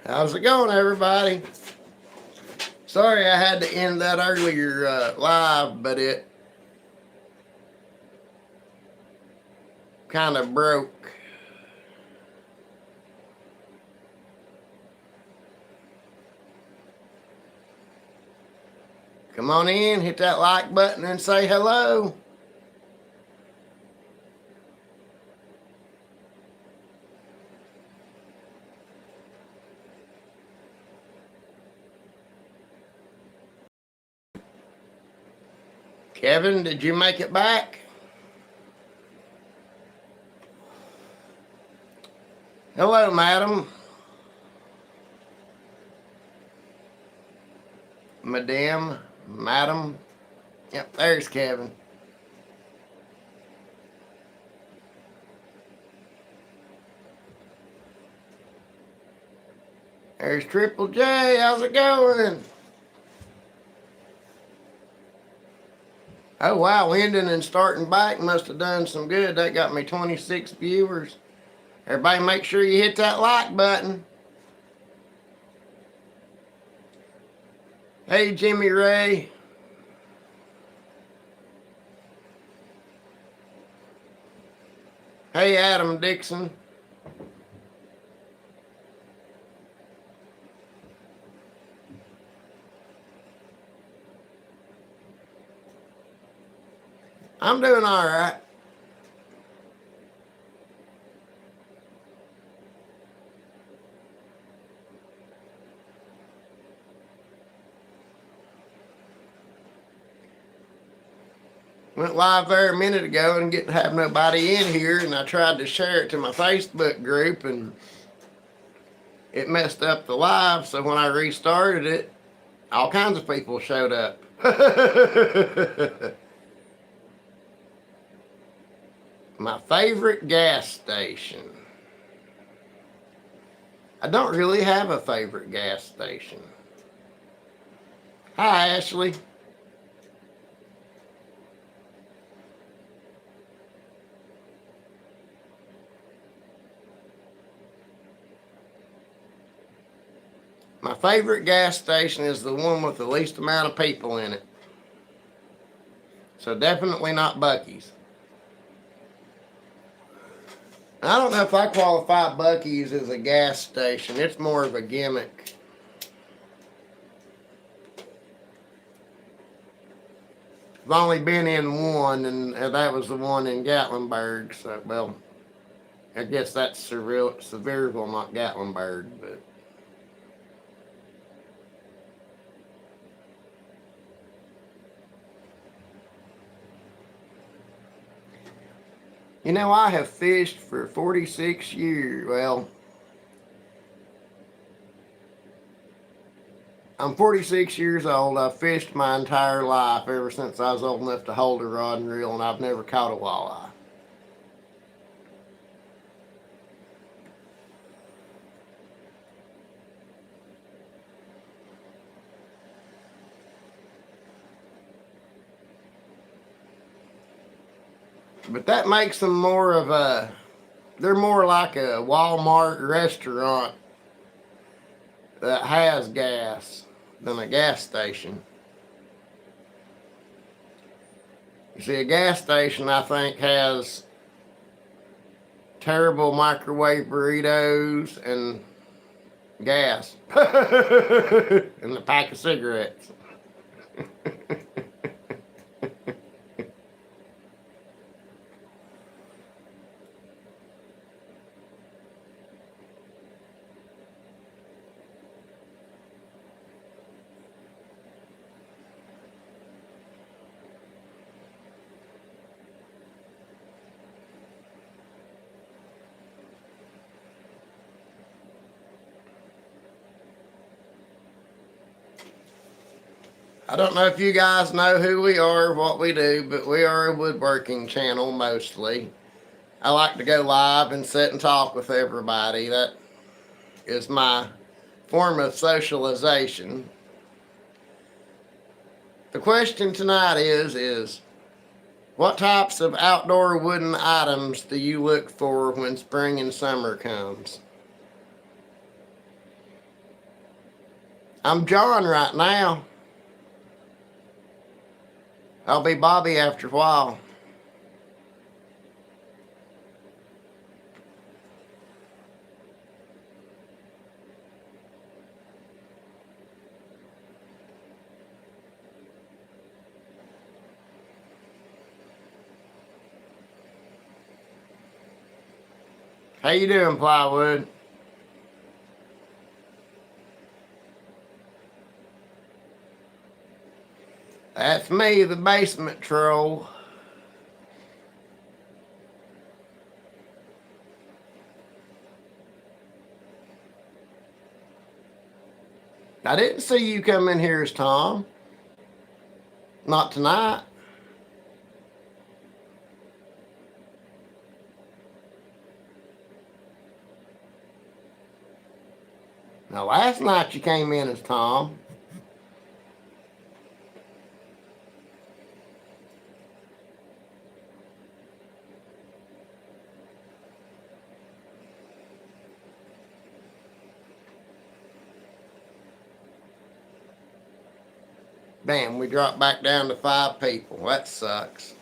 How's it going, everybody? Sorry I had to end that earlier live, but it kind of broke. Come on in, hit that like button and say hello. Kevin, did you make it back? Hello, madam. Madam. Yep, there's Kevin. There's Triple J. How's it going? Oh, wow. Ending and starting back must have done some good. That got me 26 viewers. Everybody make sure you hit that like button. Hey, Jimmy Ray. Hey, Adam Dixon. I'm doing all right. Went live there a minute ago and didn't have nobody in here, and I tried to share it to my Facebook group, and it messed up the live. So when I restarted it, all kinds of people showed up. My favorite gas station. I don't really have a favorite gas station. Hi, Ashley. My favorite gas station is the one with the least amount of people in it. So definitely not Buc-ee's. I don't know if I qualify Buc-ee's as a gas station. It's more of a gimmick. I've only been in one, and that was the one in Gatlinburg. So, well, I guess that's Sevierville, not Gatlinburg, but. You know, I have fished for 46 years. Well, I'm 46 years old. I've fished my entire life ever since I was old enough to hold a rod and reel, and I've never caught a walleye. But that makes them more of a, they're more like a Walmart restaurant that has gas than a gas station. You see, a gas station, I think, has terrible microwave burritos and gas and a pack of cigarettes. I don't know if you guys know who we are, what we do, but we are a woodworking channel mostly. I like to go live and sit and talk with everybody. That is my form of socialization. The question tonight is what types of outdoor wooden items do you look for when spring and summer comes? I'm John right now. I'll be Bobby after a while. How you doing, Plywood? That's me, the basement troll. I didn't see you come in here as Tom. Not tonight. Now, last night you came in as Tom. Damn, we dropped back down to 5 people. That sucks.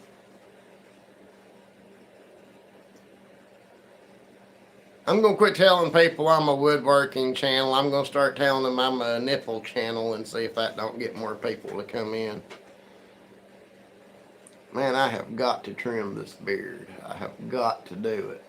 I'm going to quit telling people I'm a woodworking channel. I'm going to start telling them I'm a nipple channel and see if that don't get more people to come in. Man, I have got to trim this beard. I have got to do it.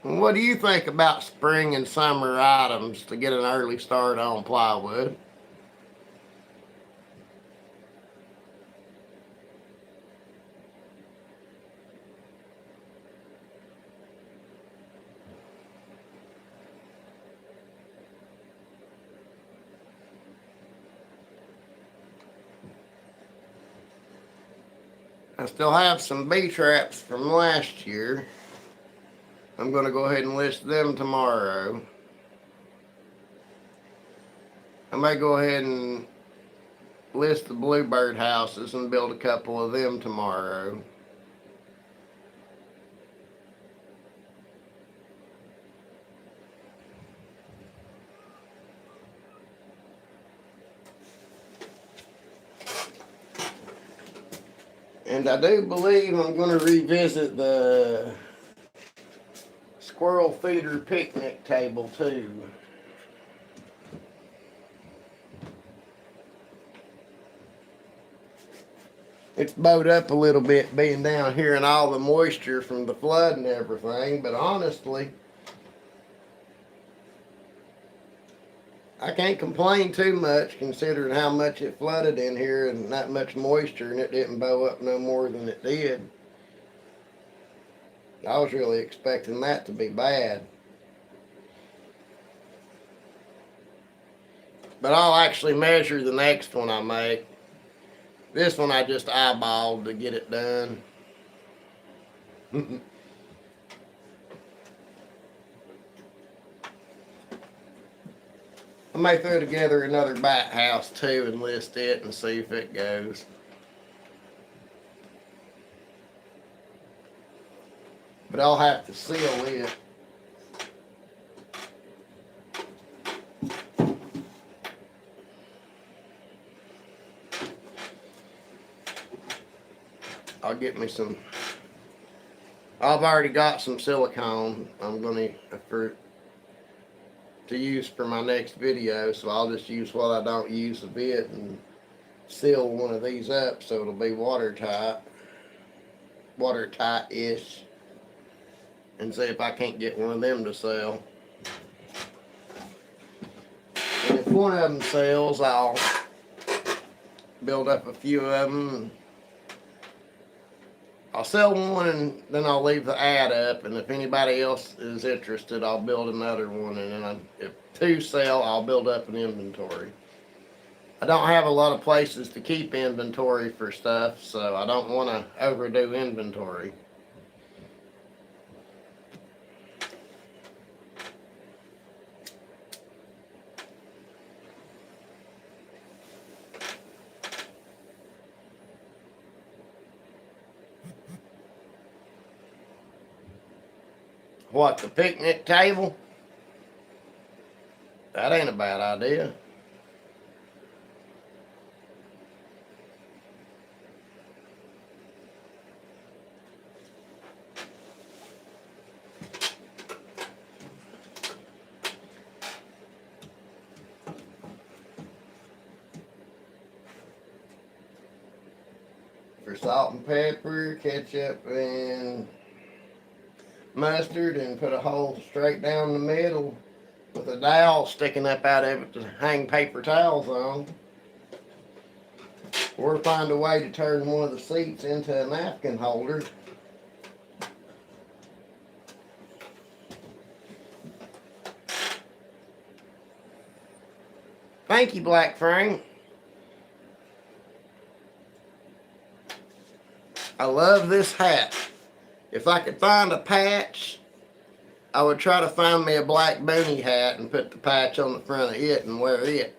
What do you think about spring and summer items to get an early start on plywood? I still have some bee traps from last year. I'm going to go ahead and list them tomorrow. I may go ahead and list the bluebird houses and build a couple of them tomorrow. And I do believe I'm going to revisit the squirrel feeder picnic table too. It's bowed up a little bit being down here and all the moisture from the flood and everything, but honestly, I can't complain too much considering how much it flooded in here and that much moisture, and it didn't bow up no more than it did. I was really expecting that to be bad. But I'll actually measure the next one I make. This one I just eyeballed to get it done. I may throw together another bat house too and list it and see if it goes. But I'll have to seal it. I'll get me some. I've already got some silicone I'm going to use for my next video, so I'll just use what I don't use a bit and seal one of these up so it'll be watertight-ish, and see if I can't get one of them to sell. And if one of them sells, I'll build up a few of them. I'll sell one and then I'll leave the ad up, and if anybody else is interested, I'll build another one, and then if 2 sell, I'll build up an inventory. I don't have a lot of places to keep inventory for stuff, so I don't want to overdo inventory. What, the picnic table? That ain't a bad idea. For salt and pepper, ketchup, and mustard, and put a hole straight down the middle with a dowel sticking up out of it to hang paper towels on. Or find a way to turn one of the seats into a napkin holder. Thank you, Black Frank. I love this hat. If I could find a patch, I would try to find me a black boonie hat and put the patch on the front of it and wear it.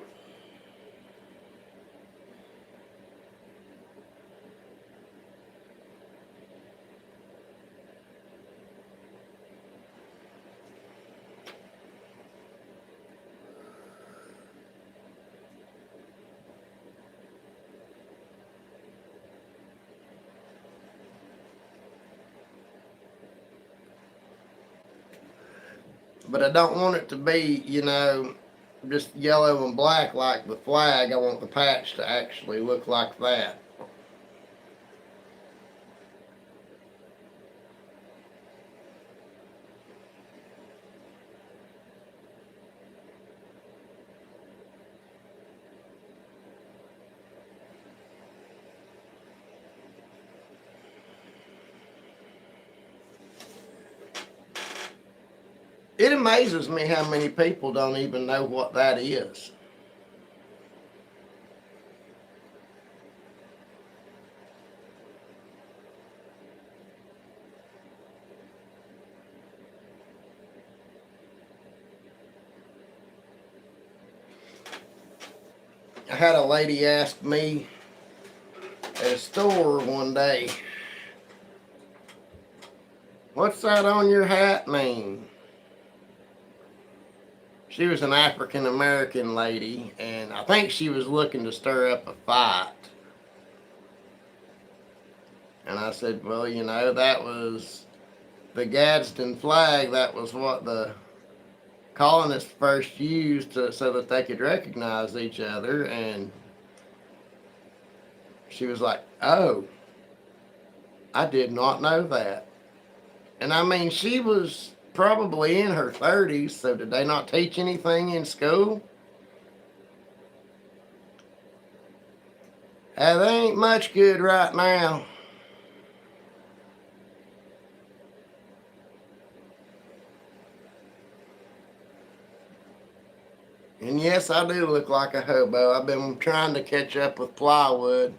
But I don't want it to be, just yellow and black like the flag. I want the patch to actually look like that. It amazes me how many people don't even know what that is. I had a lady ask me at a store one day, "What's that on your hat mean?" She was an African American lady, and I think she was looking to stir up a fight. And I said, "Well, that was the Gadsden flag. That was what the colonists first used so that they could recognize each other." And she was like, "Oh, I did not know that." And I mean, she was probably in her 30s, so did they not teach anything in school? They ain't much good right now. And yes, I do look like a hobo. I've been trying to catch up with plywood.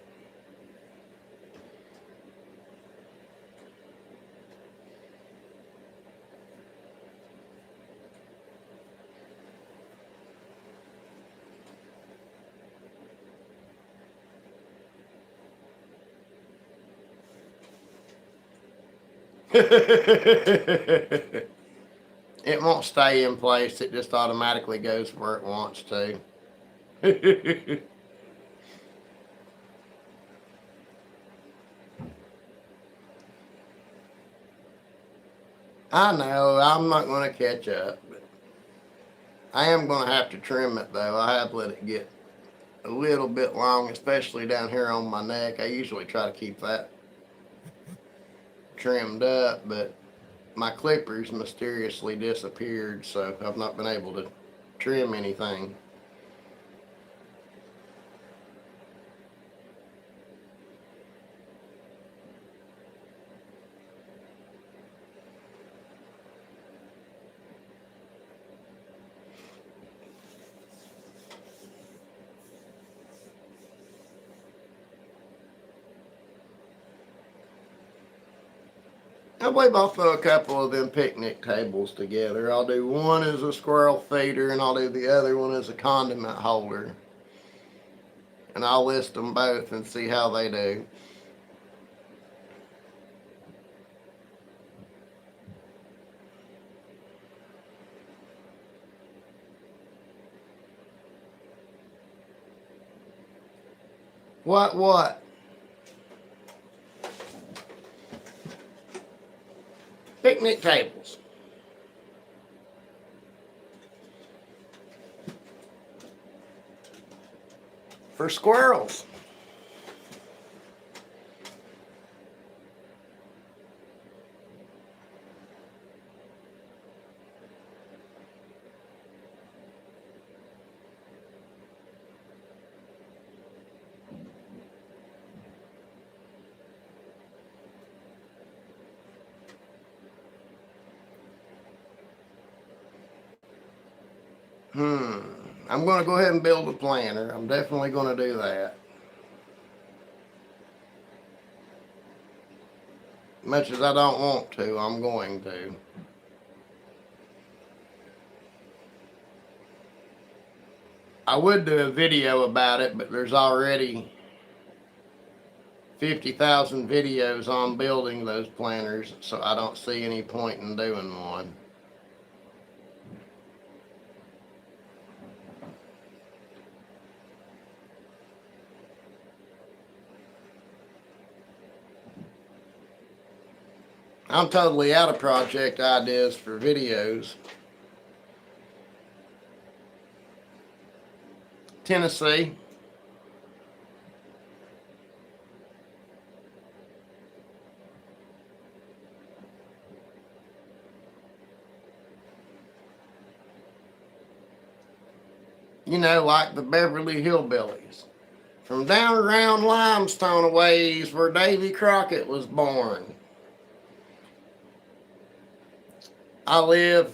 It won't stay in place. It just automatically goes where it wants to. I know, I'm not going to catch up. But I am going to have to trim it, though. I have let it get a little bit long, especially down here on my neck. I usually try to keep that trimmed up, but my clippers mysteriously disappeared, so I've not been able to trim anything. I believe I'll throw a couple of them picnic tables together. I'll do one as a squirrel feeder and I'll do the other one as a condiment holder. And I'll list them both and see how they do. What? Picnic tables. For squirrels. I'm going to go ahead and build a planter. I'm definitely going to do that. Much as I don't want to, I'm going to. I would do a video about it, but there's already 50,000 videos on building those planters, so I don't see any point in doing one. I'm totally out of project ideas for videos. Tennessee. You know, like the Beverly Hillbillies. From down around Limestone a ways where Davy Crockett was born. I live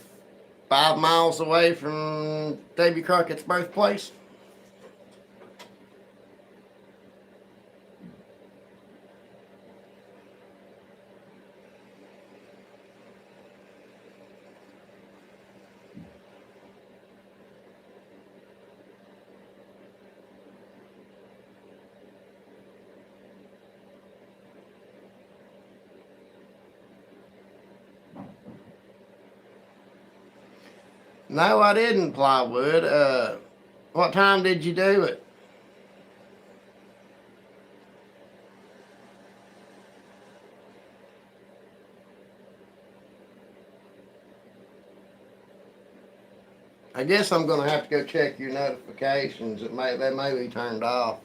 5 miles away from Davy Crockett's birthplace. No, I didn't, Plywood. What time did you do it? I guess I'm going to have to go check your notifications. They may be turned off.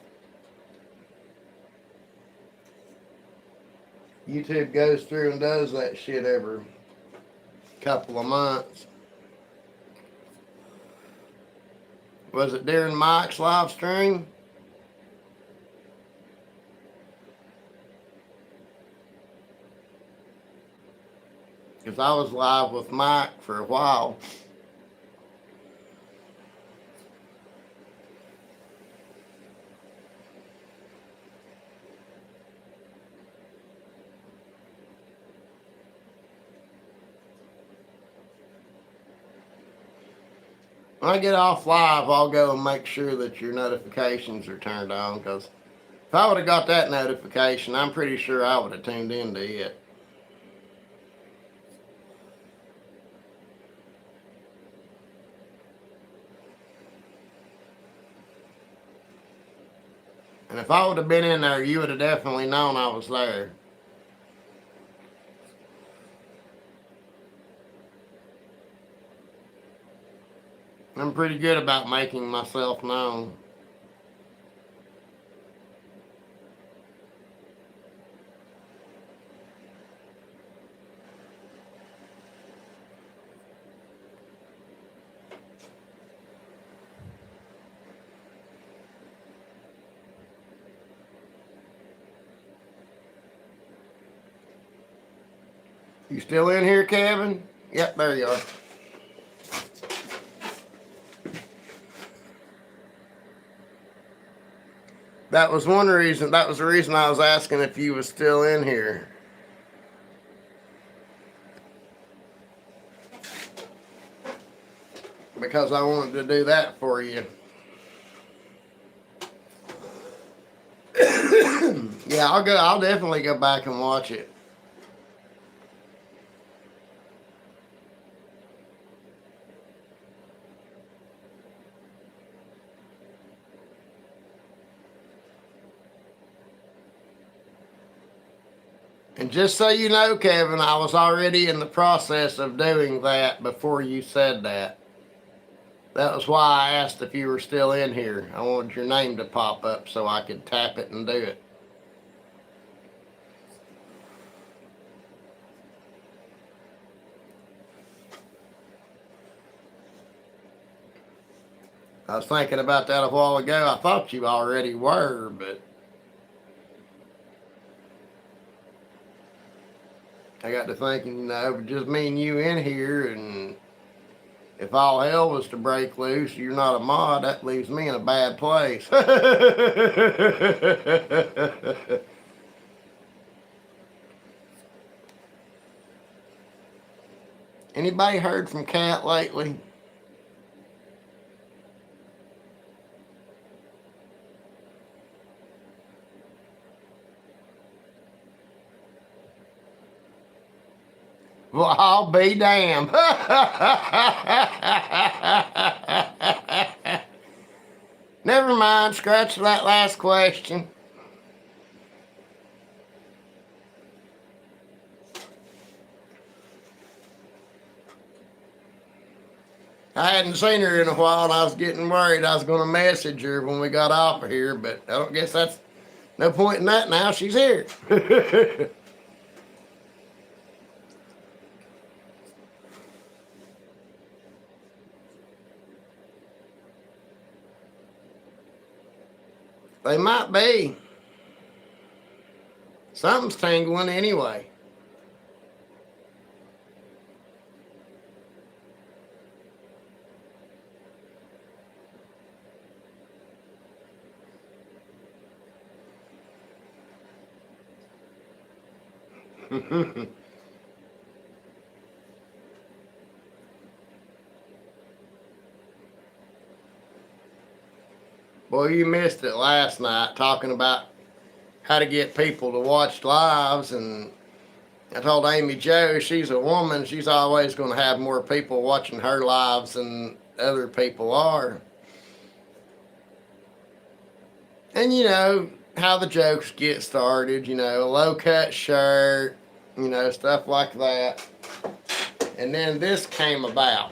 YouTube goes through and does that shit every couple of months. Was it during Mike's live stream? Because I was live with Mike for a while. When I get off live, I'll go and make sure that your notifications are turned on, because if I would have got that notification, I'm pretty sure I would have tuned into it. And if I would have been in there, you would have definitely known I was there. I'm pretty good about making myself known. You still in here, Kevin? Yep, there you are. That was the reason I was asking if you was still in here. because I wanted to do that for you. Yeah, I'll definitely go back and watch it. And just so you know, Kevin, I was already in the process of doing that before you said that. That was why I asked if you were still in here. I wanted your name to pop up so I could tap it and do it. I was thinking about that a while ago. I thought you already were, but I got to thinking, just me and you in here, and if all hell was to break loose, you're not a mod, that leaves me in a bad place. Anybody heard from Cat lately? Well, I'll be damned. Never mind, scratch that last question. I hadn't seen her in a while, and I was getting worried I was going to message her when we got off of here, but I don't guess that's no point in that now. She's here. They might be. Something's tingling anyway. Boy, you missed it last night talking about how to get people to watch lives, and I told Amy Jo she's a woman, she's always going to have more people watching her lives than other people are. And how the jokes get started, low cut shirt, stuff like that. And then this came about.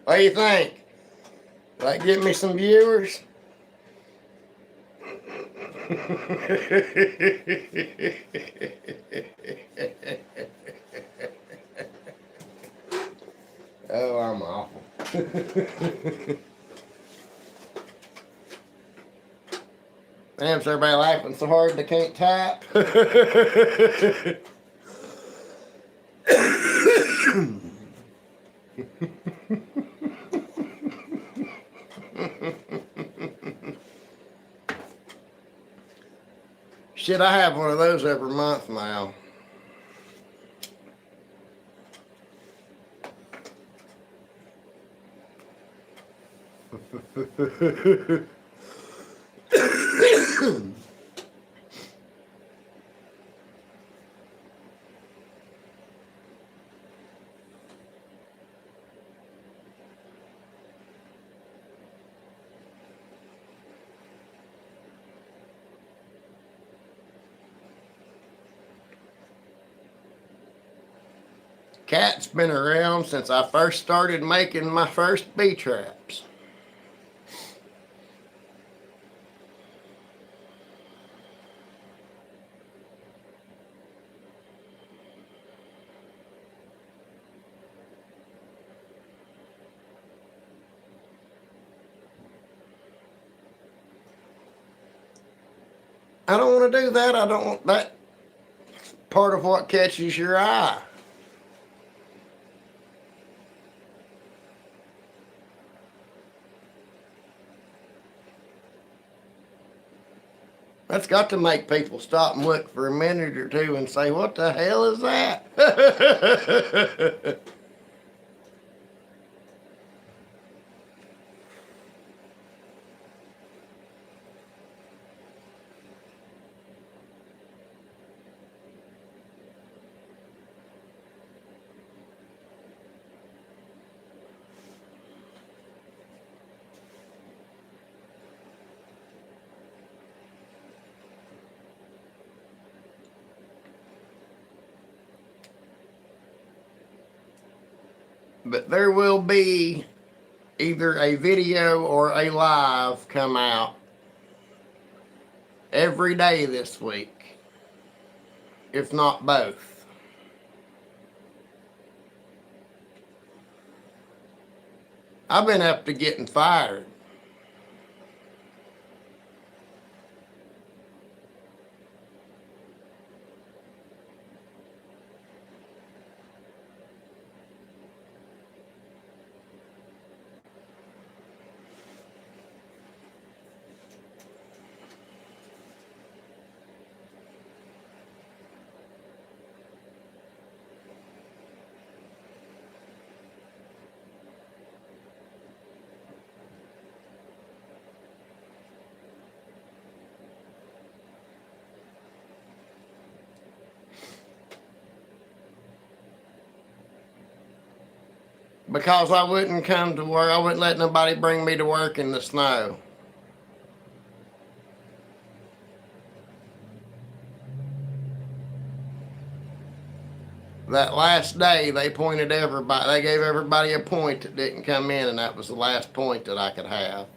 What do you think? Like, get me some viewers? Oh, I'm awful. Damn, is everybody laughing so hard they can't tap? Shit, I have one of those every month now. Cat's been around since I first started making my first bee traps. I don't want to do that. I don't want that. part of what catches your eye. That's got to make people stop and look for a minute or two and say, what the hell is that? But there will be either a video or a live come out every day this week, if not both. I've been up to getting fired. Because I wouldn't come to work. I wouldn't let nobody bring me to work in the snow. That last day, they pointed everybody. They gave everybody a point that didn't come in, and that was the last point that I could have.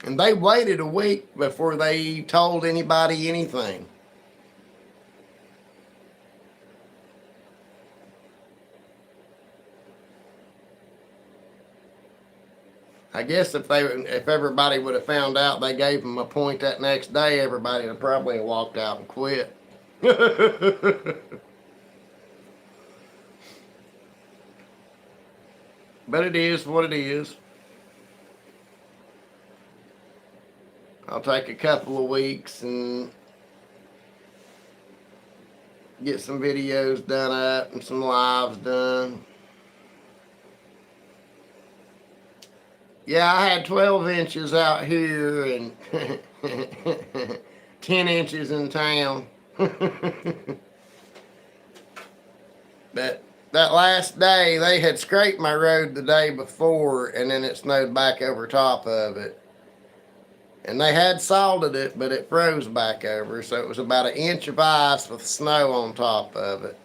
And they waited a week before they told anybody anything. I guess if everybody would have found out they gave them a point that next day, everybody would probably have walked out and quit. But it is what it is. I'll take a couple of weeks and get some videos done up and some lives done. Yeah, I had 12 inches out here and 10 inches in town. But that last day, they had scraped my road the day before, and then it snowed back over top of it. And they had salted it, but it froze back over, so it was about an inch of ice with snow on top of it.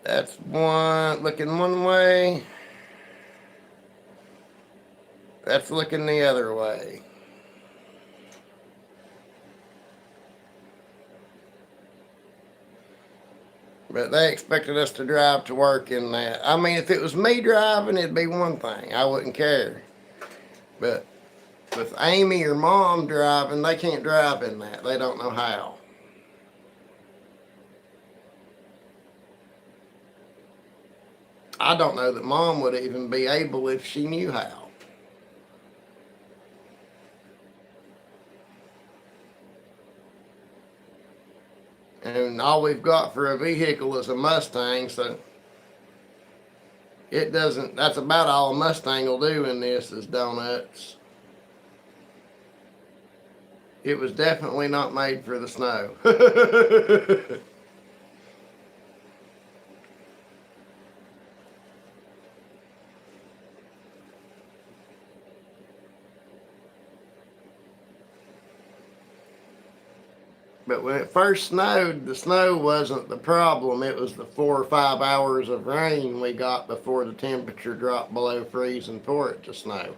That's one looking one way. That's looking the other way. But they expected us to drive to work in that. I mean, if it was me driving, it'd be one thing. I wouldn't care. But with Amy or Mom driving, they can't drive in that. They don't know how. I don't know that Mom would even be able if she knew how. And all we've got for a vehicle is a Mustang, so it doesn't, that's about all a Mustang will do in this is donuts. It was definitely not made for the snow. But when it first snowed, the snow wasn't the problem. It was the 4 or 5 hours of rain we got before the temperature dropped below freezing for it to snow.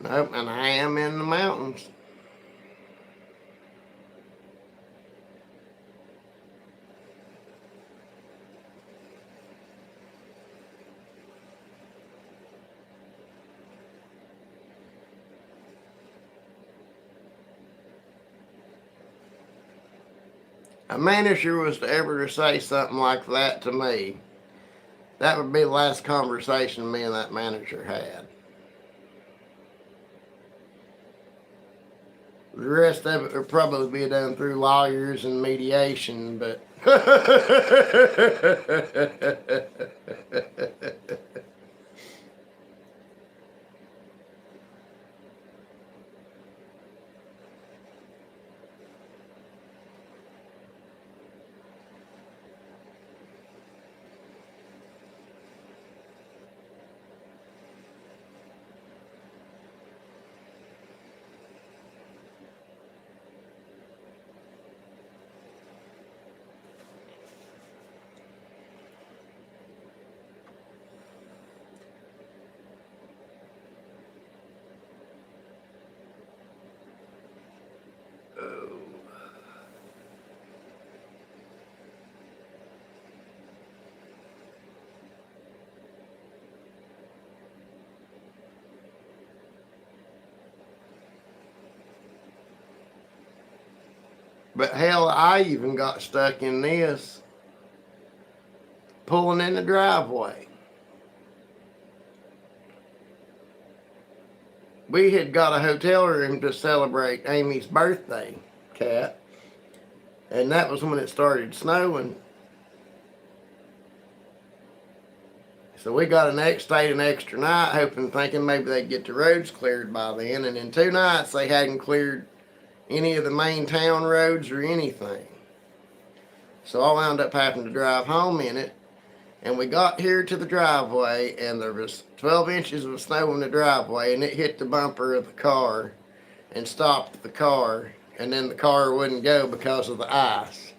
Nope, and I am in the mountains. A manager was to ever to say something like that to me, that would be the last conversation me and that manager had. The rest of it would probably be done through lawyers and mediation, but but hell, I even got stuck in this pulling in the driveway. We had got a hotel room to celebrate Amy's birthday, Cat, and that was when it started snowing. So we stayed an extra night, thinking maybe they'd get the roads cleared by then. And in 2 nights, they hadn't cleared any of the main town roads or anything. So I wound up having to drive home in it. And we got here to the driveway, and there was 12 inches of snow in the driveway, and it hit the bumper of the car and stopped the car. And then the car wouldn't go because of the ice.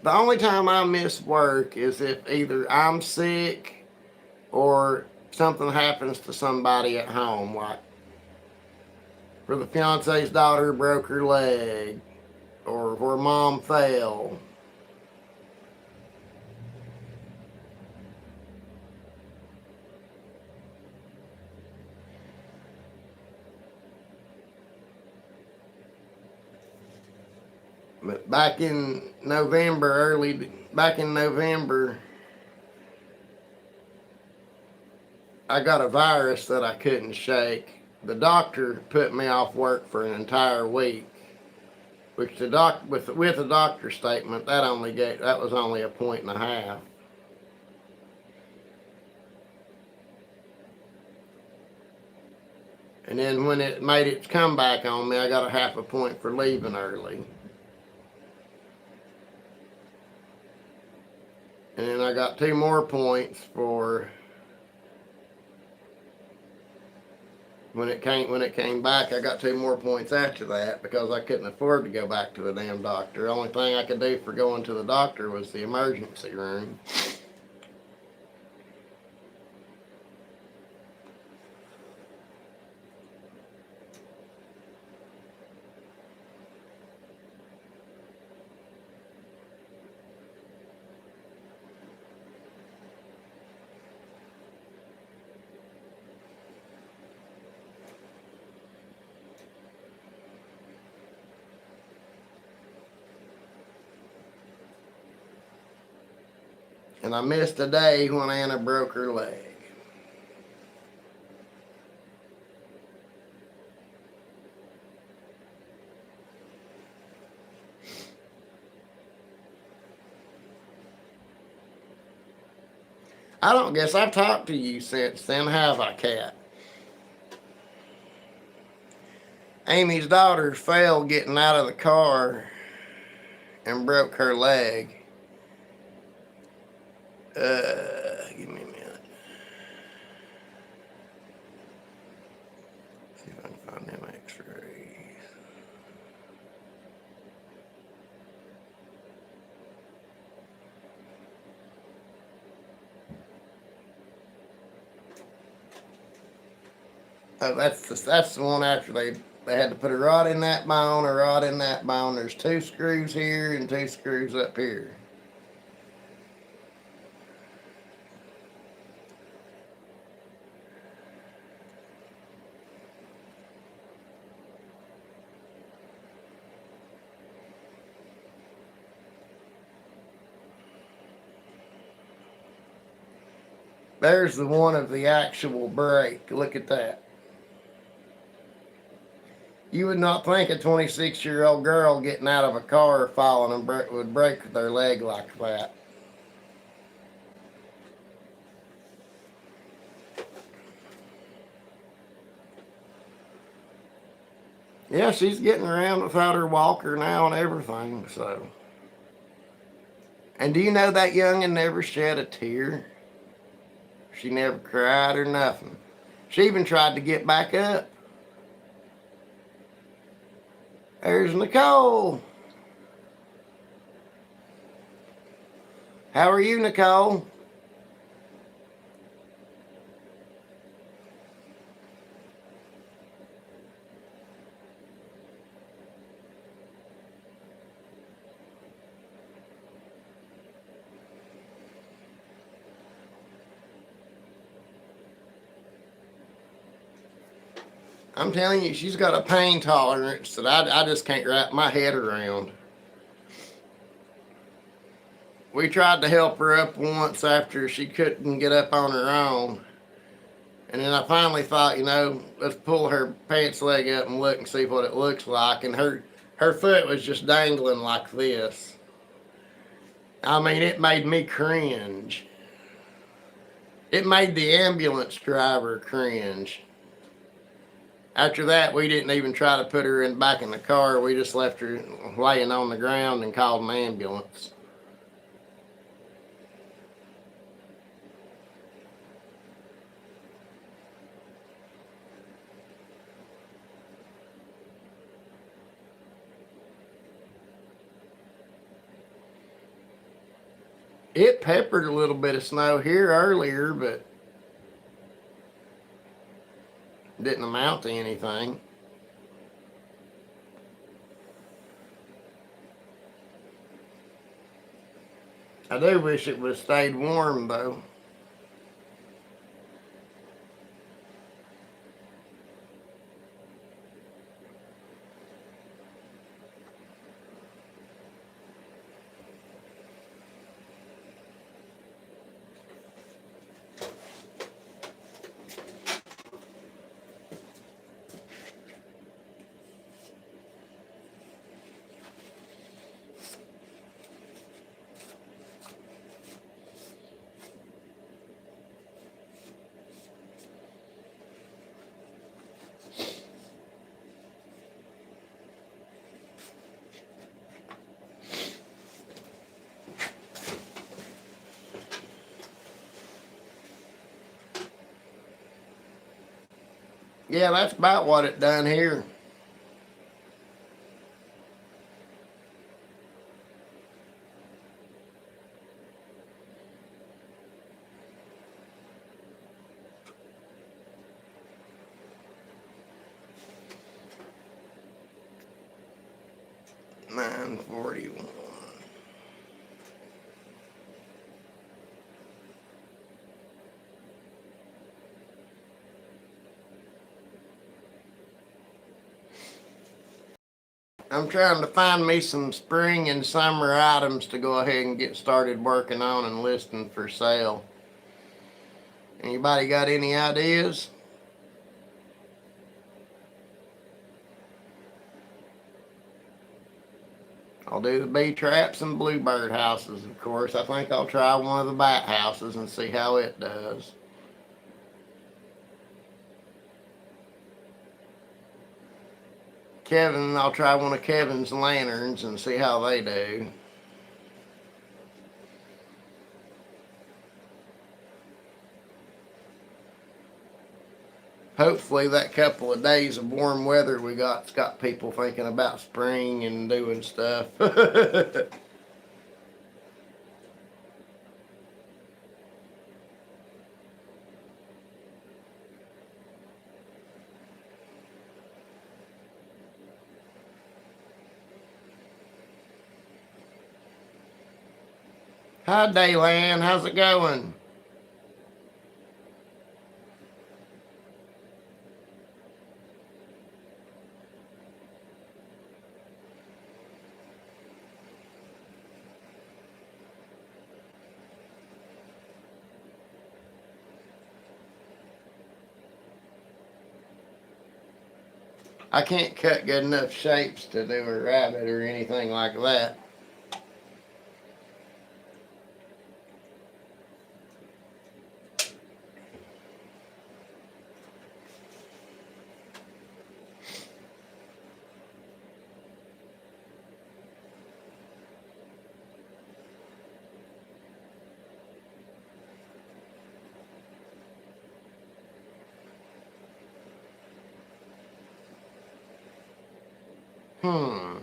The only time I miss work is if either I'm sick or something happens to somebody at home, like where the fiance's daughter broke her leg or where mom fell. But back in November, I got a virus that I couldn't shake. The doctor put me off work for an entire week, which with the doctor's statement that was only a point and a half. And then when it made its comeback on me, I got a half a point for leaving early. And then I got 2 more points for when it came back. I got 2 more points after that because I couldn't afford to go back to the damn doctor. The only thing I could do for going to the doctor was the emergency room. And I missed a day when Anna broke her leg. I don't guess I've talked to you since then, have I, Cat? Amy's daughter fell getting out of the car and broke her leg. Give me a minute. See if I can find them x-rays. Oh, that's the one after they had to put a rod in that bone, a rod in that bone. There's 2 screws here and 2 screws up here. There's the one of the actual break. Look at that. You would not think a 26-year-old girl getting out of a car falling and would break their leg like that. Yeah, she's getting around without her walker now and everything, so. And do you know that youngin' never shed a tear? She never cried or nothing. She even tried to get back up. There's Nicole. How are you, Nicole? I'm telling you, she's got a pain tolerance that I just can't wrap my head around. We tried to help her up once after she couldn't get up on her own. And then I finally thought, let's pull her pants leg up and look and see what it looks like. And her foot was just dangling like this. I mean, it made me cringe. It made the ambulance driver cringe. After that, we didn't even try to put her back in the car. We just left her laying on the ground and called an ambulance. It peppered a little bit of snow here earlier, but didn't amount to anything. I do wish it would have stayed warm, though. Yeah, that's about what it done here. $9.41. I'm trying to find me some spring and summer items to go ahead and get started working on and listing for sale. Anybody got any ideas? I'll do the bee traps and bluebird houses, of course. I think I'll try one of the bat houses and see how it does. I'll try one of Kevin's lanterns and see how they do. Hopefully that couple of days of warm weather we got's got people thinking about spring and doing stuff. Hi, Daylan. How's it going? I can't cut good enough shapes to do a rabbit or anything like that. Hmm.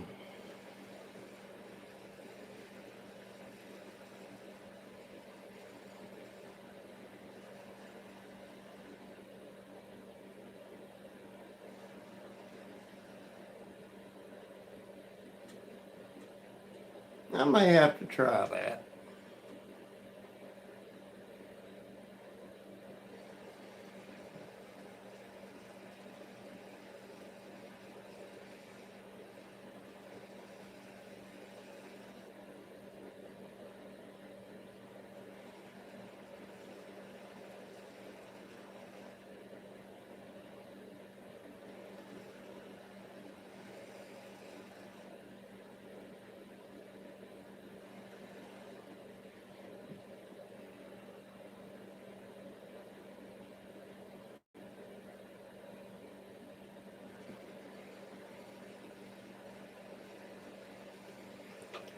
I may have to try that.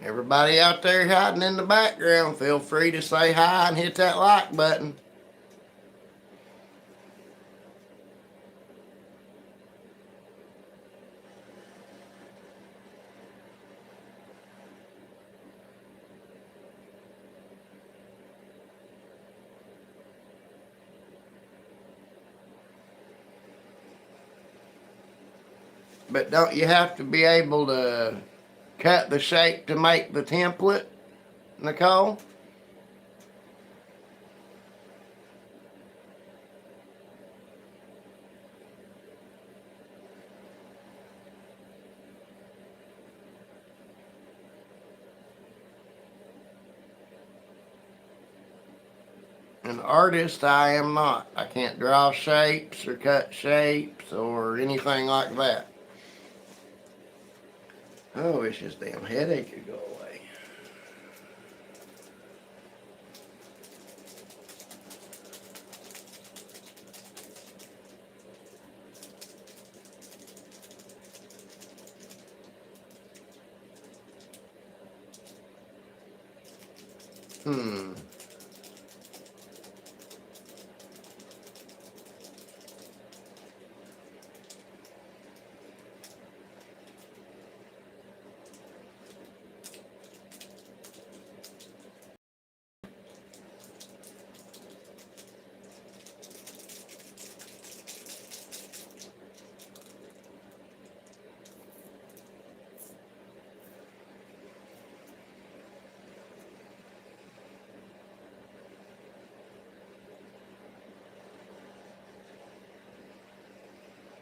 Everybody out there hiding in the background, feel free to say hi and hit that like button. But don't you have to be able to cut the shape to make the template, Nicole? An artist I am not. I can't draw shapes or cut shapes or anything like that. I wish this damn headache could go away. Hmm.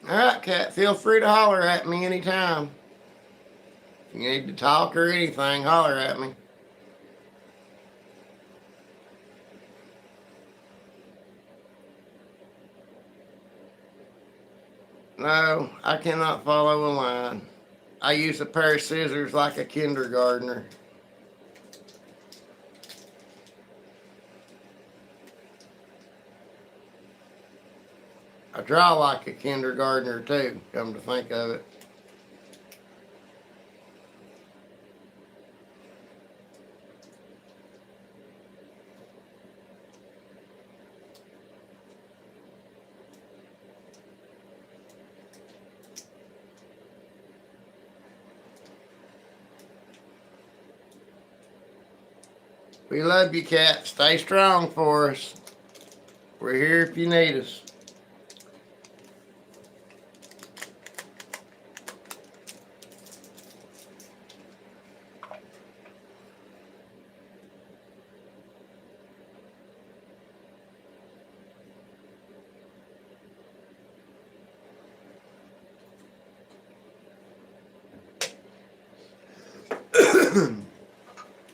All right, Cat, feel free to holler at me anytime. If you need to talk or anything, holler at me. No, I cannot follow a line. I use a pair of scissors like a kindergartner. I draw like a kindergartner too, come to think of it. We love you, Cat. Stay strong for us. We're here if you need us.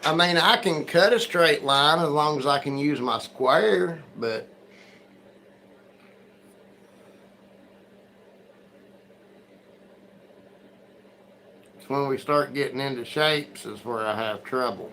I mean, I can cut a straight line as long as I can use my square, but it's when we start getting into shapes is where I have trouble.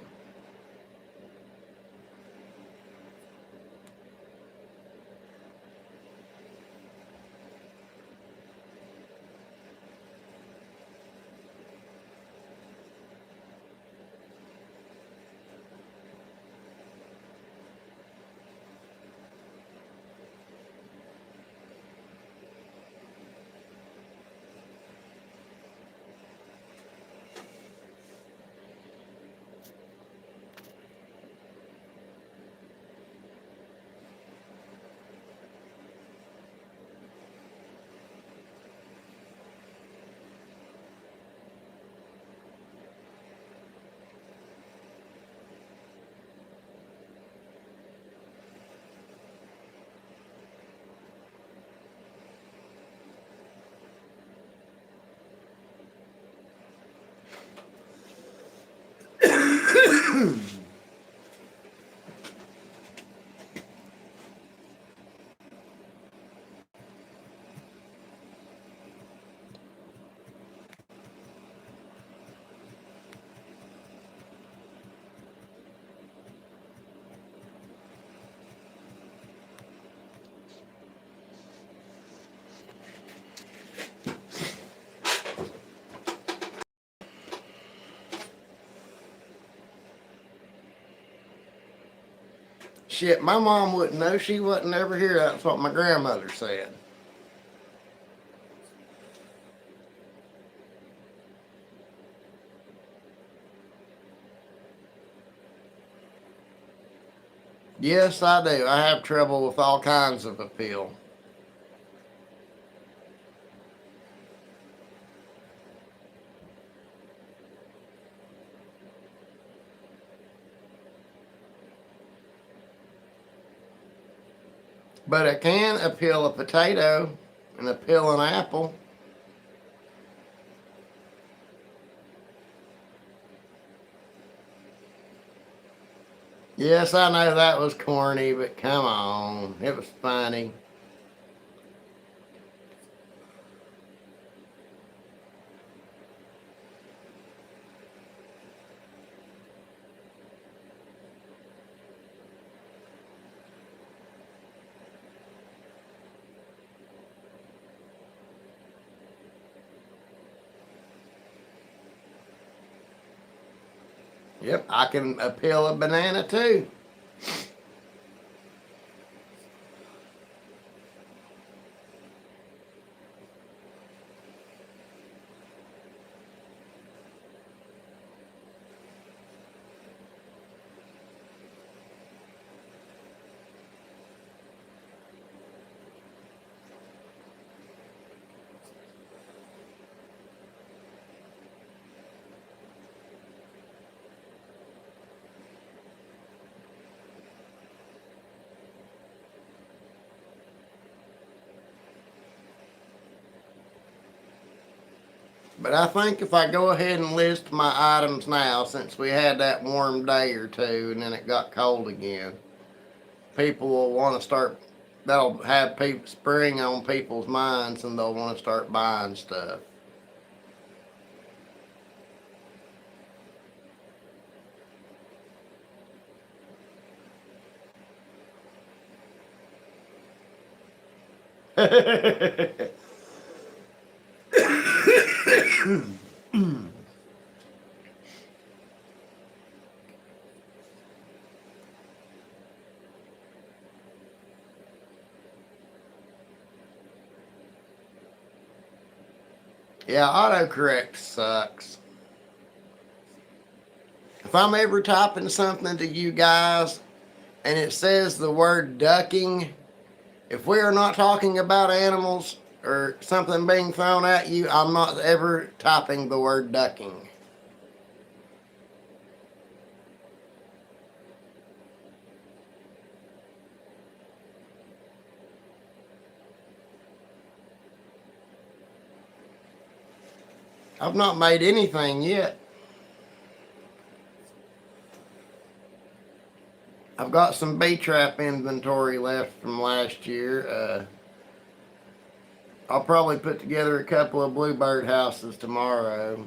Shit, my mom wouldn't know. She wasn't ever here. That's what my grandmother said. Yes, I do. I have trouble with all kinds of appeal. But I can appeal a potato and appeal an apple. Yes, I know that was corny, but come on. It was funny. Yep, I can appeal a banana too. But I think if I go ahead and list my items now, since we had that warm day or two and then it got cold again, people will want to start, that'll have people spring on people's minds and they'll want to start buying stuff. Yeah, autocorrect sucks. If I'm ever typing something to you guys and it says the word ducking, if we are not talking about animals or something being thrown at you, I'm not ever typing the word ducking. I've not made anything yet. I've got some B-trap inventory left from last year. I'll probably put together a couple of bluebird houses tomorrow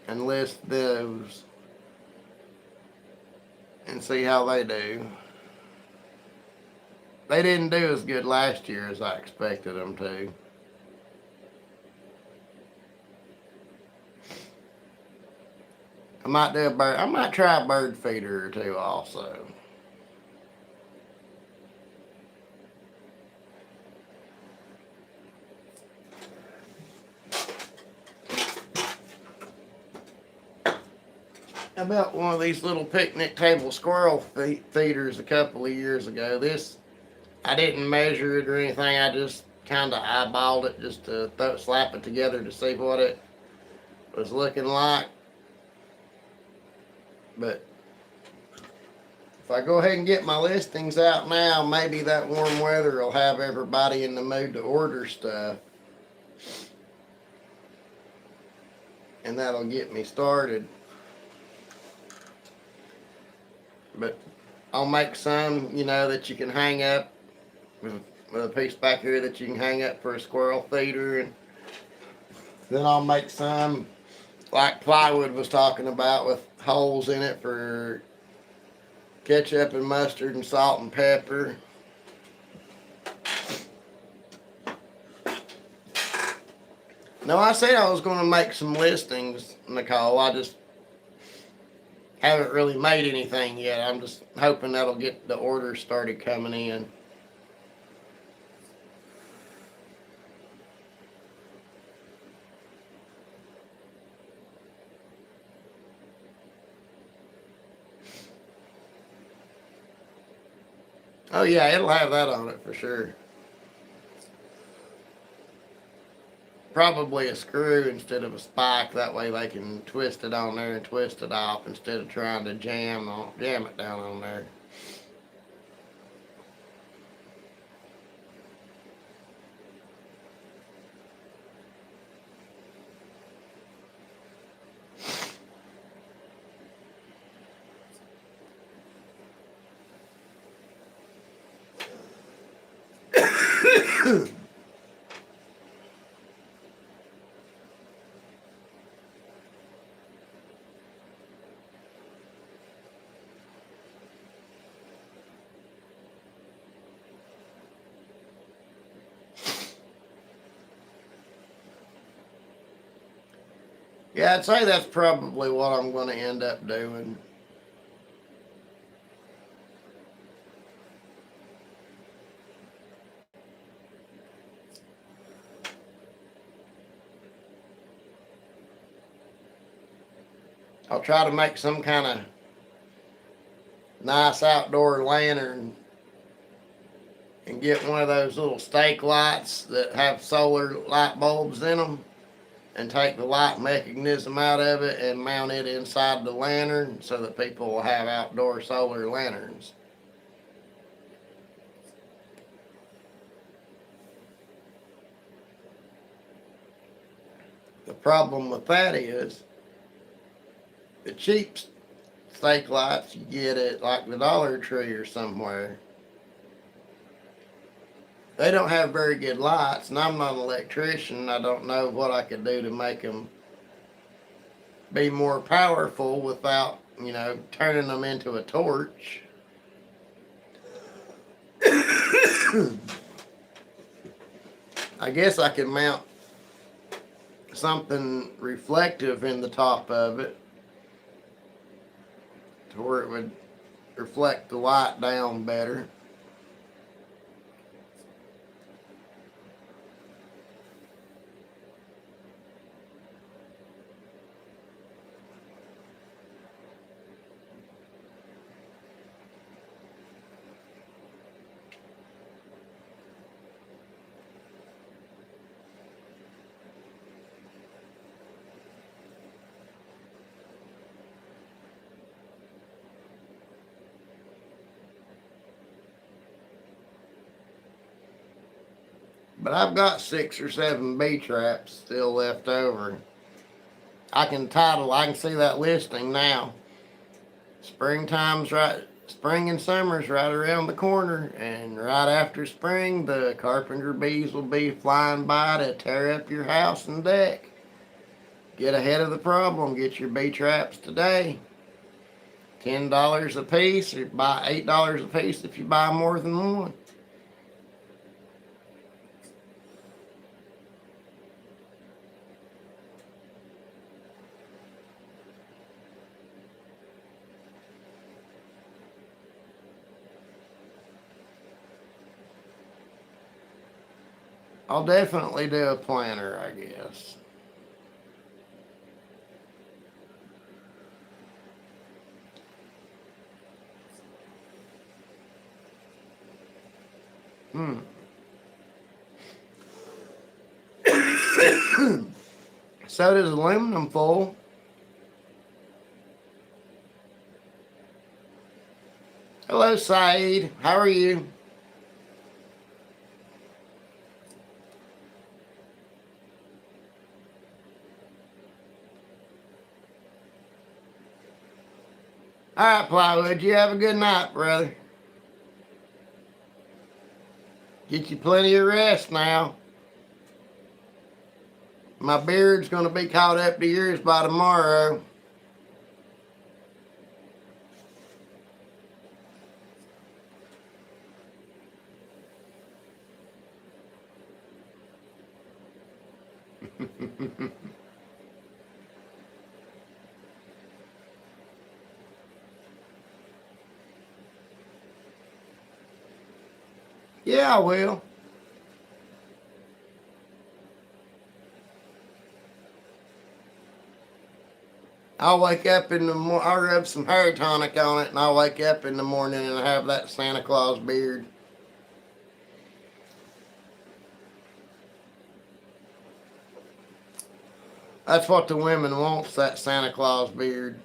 and list those and see how they do. They didn't do as good last year as I expected them to. I might do a bird. I might try a bird feeder or two also. I bought one of these little picnic table squirrel feeders a couple of years ago. This, I didn't measure it or anything. I just kind of eyeballed it just to slap it together to see what it was looking like. But if I go ahead and get my listings out now, maybe that warm weather will have everybody in the mood to order stuff. And that'll get me started. But I'll make some, that you can hang up with a piece back here that you can hang up for a squirrel feeder. And then I'll make some like plywood was talking about with holes in it for ketchup and mustard and salt and pepper. No, I said I was going to make some listings, Nicole. I just haven't really made anything yet. I'm just hoping that'll get the orders started coming in. Oh yeah, it'll have that on it for sure. Probably a screw instead of a spike. That way they can twist it on there and twist it off instead of trying to jam it down on there. Yeah, I'd say that's probably what I'm going to end up doing. I'll try to make some kind of nice outdoor lantern and get one of those little stake lights that have solar light bulbs in them and take the light mechanism out of it and mount it inside the lantern so that people will have outdoor solar lanterns. The problem with that is the cheap stake lights you get at like the Dollar Tree or somewhere, they don't have very good lights, and I'm not an electrician. I don't know what I could do to make them be more powerful without, turning them into a torch. I guess I could mount something reflective in the top of it to where it would reflect the light down better. But I've got 6 or 7 bee traps still left over. I can see that listing now. Spring and summer's right around the corner, and right after spring, the carpenter bees will be flying by to tear up your house and deck. Get ahead of the problem. Get your bee traps today. $10 a piece, or buy $8 a piece if you buy more than one. I'll definitely do a planter, I guess. So does aluminum foil. Hello, Saeed. How are you? All right, Plywood. You have a good night, brother. Get you plenty of rest now. My beard's going to be caught up to yours by tomorrow. Yeah, I will. I'll wake up in the morning, I'll rub some hair tonic on it, and I'll wake up in the morning and have that Santa Claus beard. That's what the women wants, that Santa Claus beard.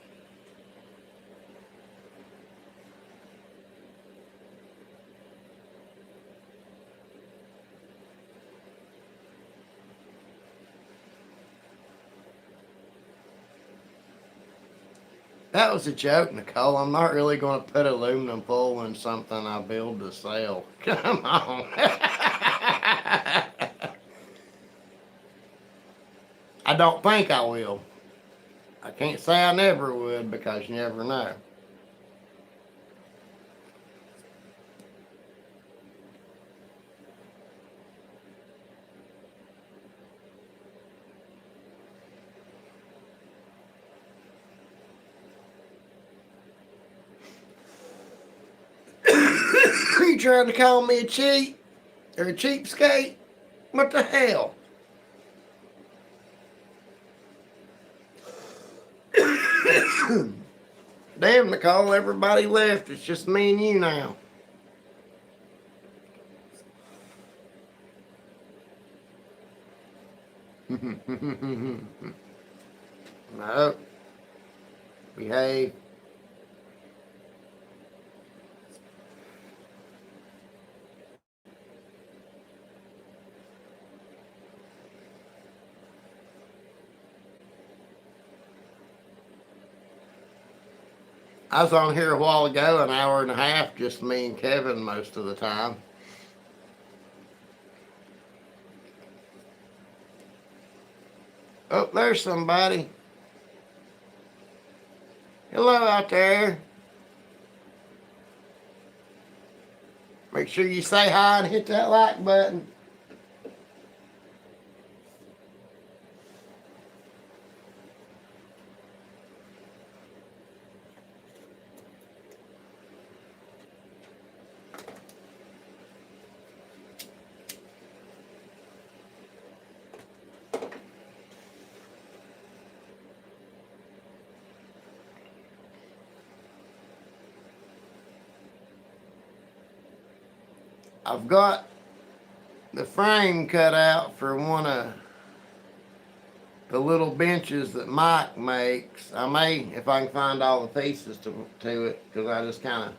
That was a joke, Nicole. I'm not really going to put aluminum foil in something I build to sell. Come on. I don't think I will. I can't say I never would because you never know. Are you trying to call me a cheat or a cheapskate? What the hell? Damn, Nicole, everybody left. It's just me and you now. No. Behave. I was on here a while ago, an hour and a half, just me and Kevin most of the time. Oh, there's somebody. Hello out there. Make sure you say hi and hit that like button. I've got the frame cut out for one of the little benches that Mike makes. I may, if I can find all the pieces to it, because I just kind of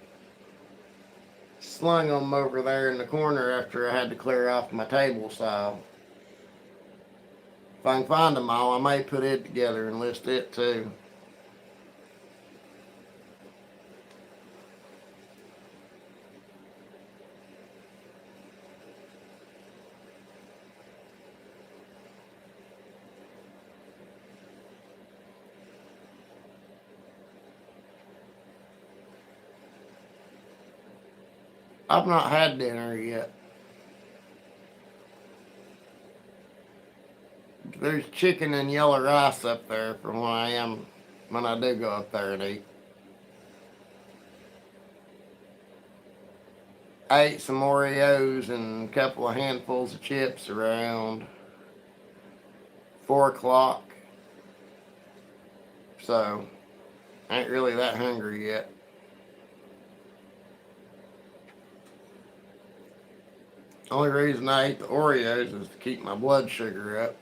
slung them over there in the corner after I had to clear off my table saw. If I can find them all, I may put it together and list it too. I've not had dinner yet. There's chicken and yellow rice up there from when I do go up there and eat. I ate some Oreos and a couple of handfuls of chips around 4 o'clock. So, I ain't really that hungry yet. Only reason I ate the Oreos is to keep my blood sugar up.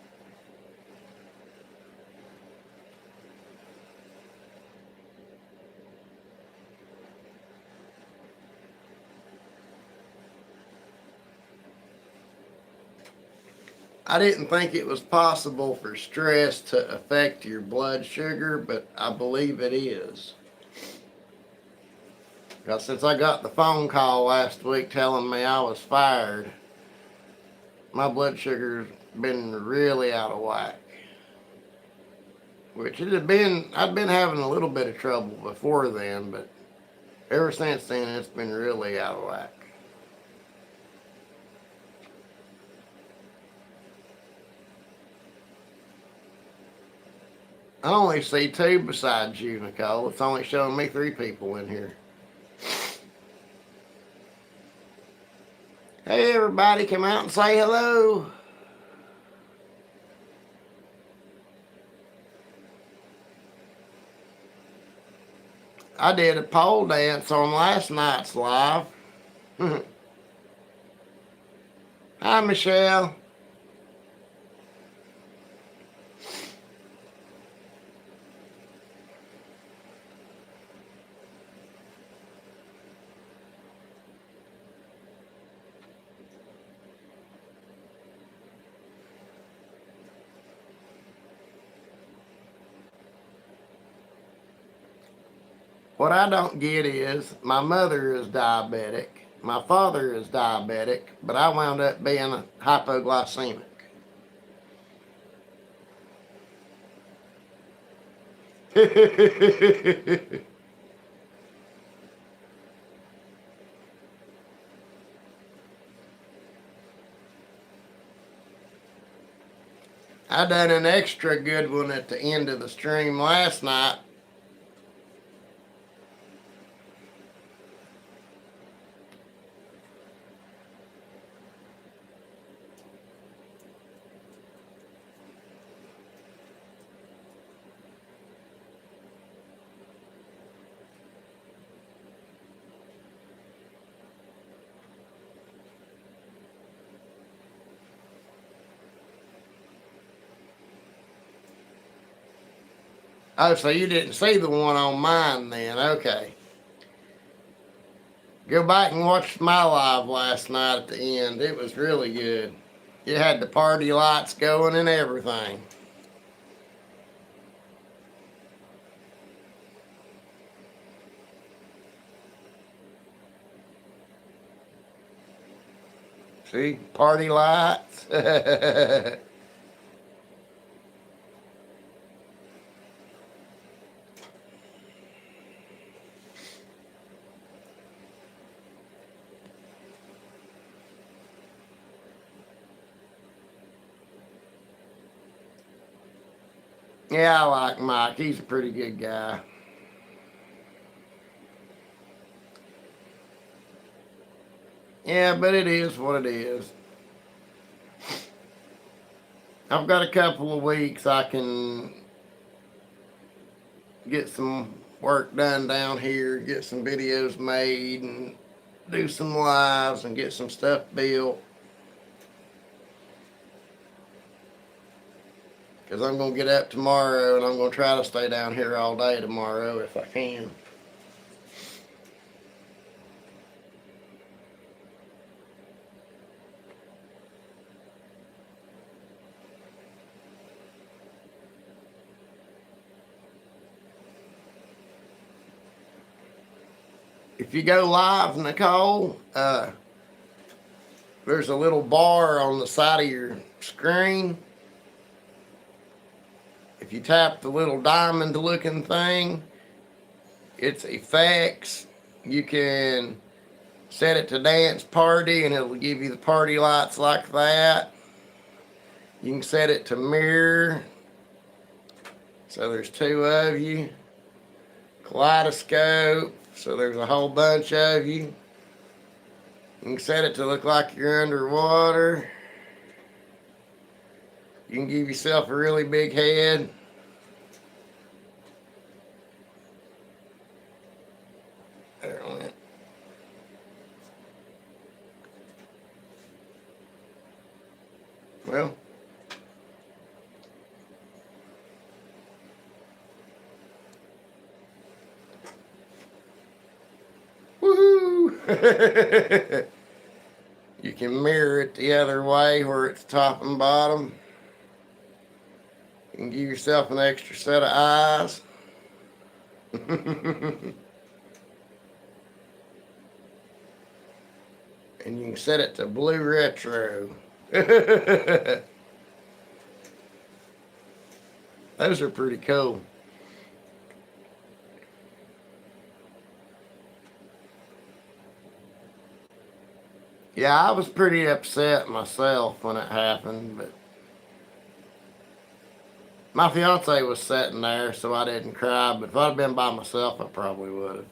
I didn't think it was possible for stress to affect your blood sugar, but I believe it is. Because since I got the phone call last week telling me I was fired, my blood sugar's been really out of whack. Which I'd been having a little bit of trouble before then, but ever since then it's been really out of whack. I only see 2 besides you, Nicole. It's only showing me 3 people in here. Hey everybody, come out and say hello. I did a pole dance on last night's live. Hi Michelle. What I don't get is my mother is diabetic, my father is diabetic, but I wound up being hypoglycemic. I done an extra good one at the end of the stream last night. Oh, so you didn't see the one on mine then? Okay. Go back and watch my live last night at the end. It was really good. It had the party lights going and everything. See? Party lights. Yeah, I like Mike. He's a pretty good guy. Yeah, but it is what it is. I've got a couple of weeks I can get some work done down here, get some videos made, and do some lives and get some stuff built. Because I'm going to get up tomorrow and I'm going to try to stay down here all day tomorrow if I can. If you go live, Nicole, there's a little bar on the side of your screen. If you tap the little diamond looking thing, it's effects. You can set it to dance party and it'll give you the party lights like that. You can set it to mirror. So there's two of you. Kaleidoscope. So there's a whole bunch of you. You can set it to look like you're underwater. You can give yourself a really big head. There it went. Well, woohoo! You can mirror it the other way where it's top and bottom. You can give yourself an extra set of eyes. And you can set it to blue retro. Those are pretty cool. Yeah, I was pretty upset myself when it happened, but my fiance was sitting there, so I didn't cry. But if I'd been by myself, I probably would have.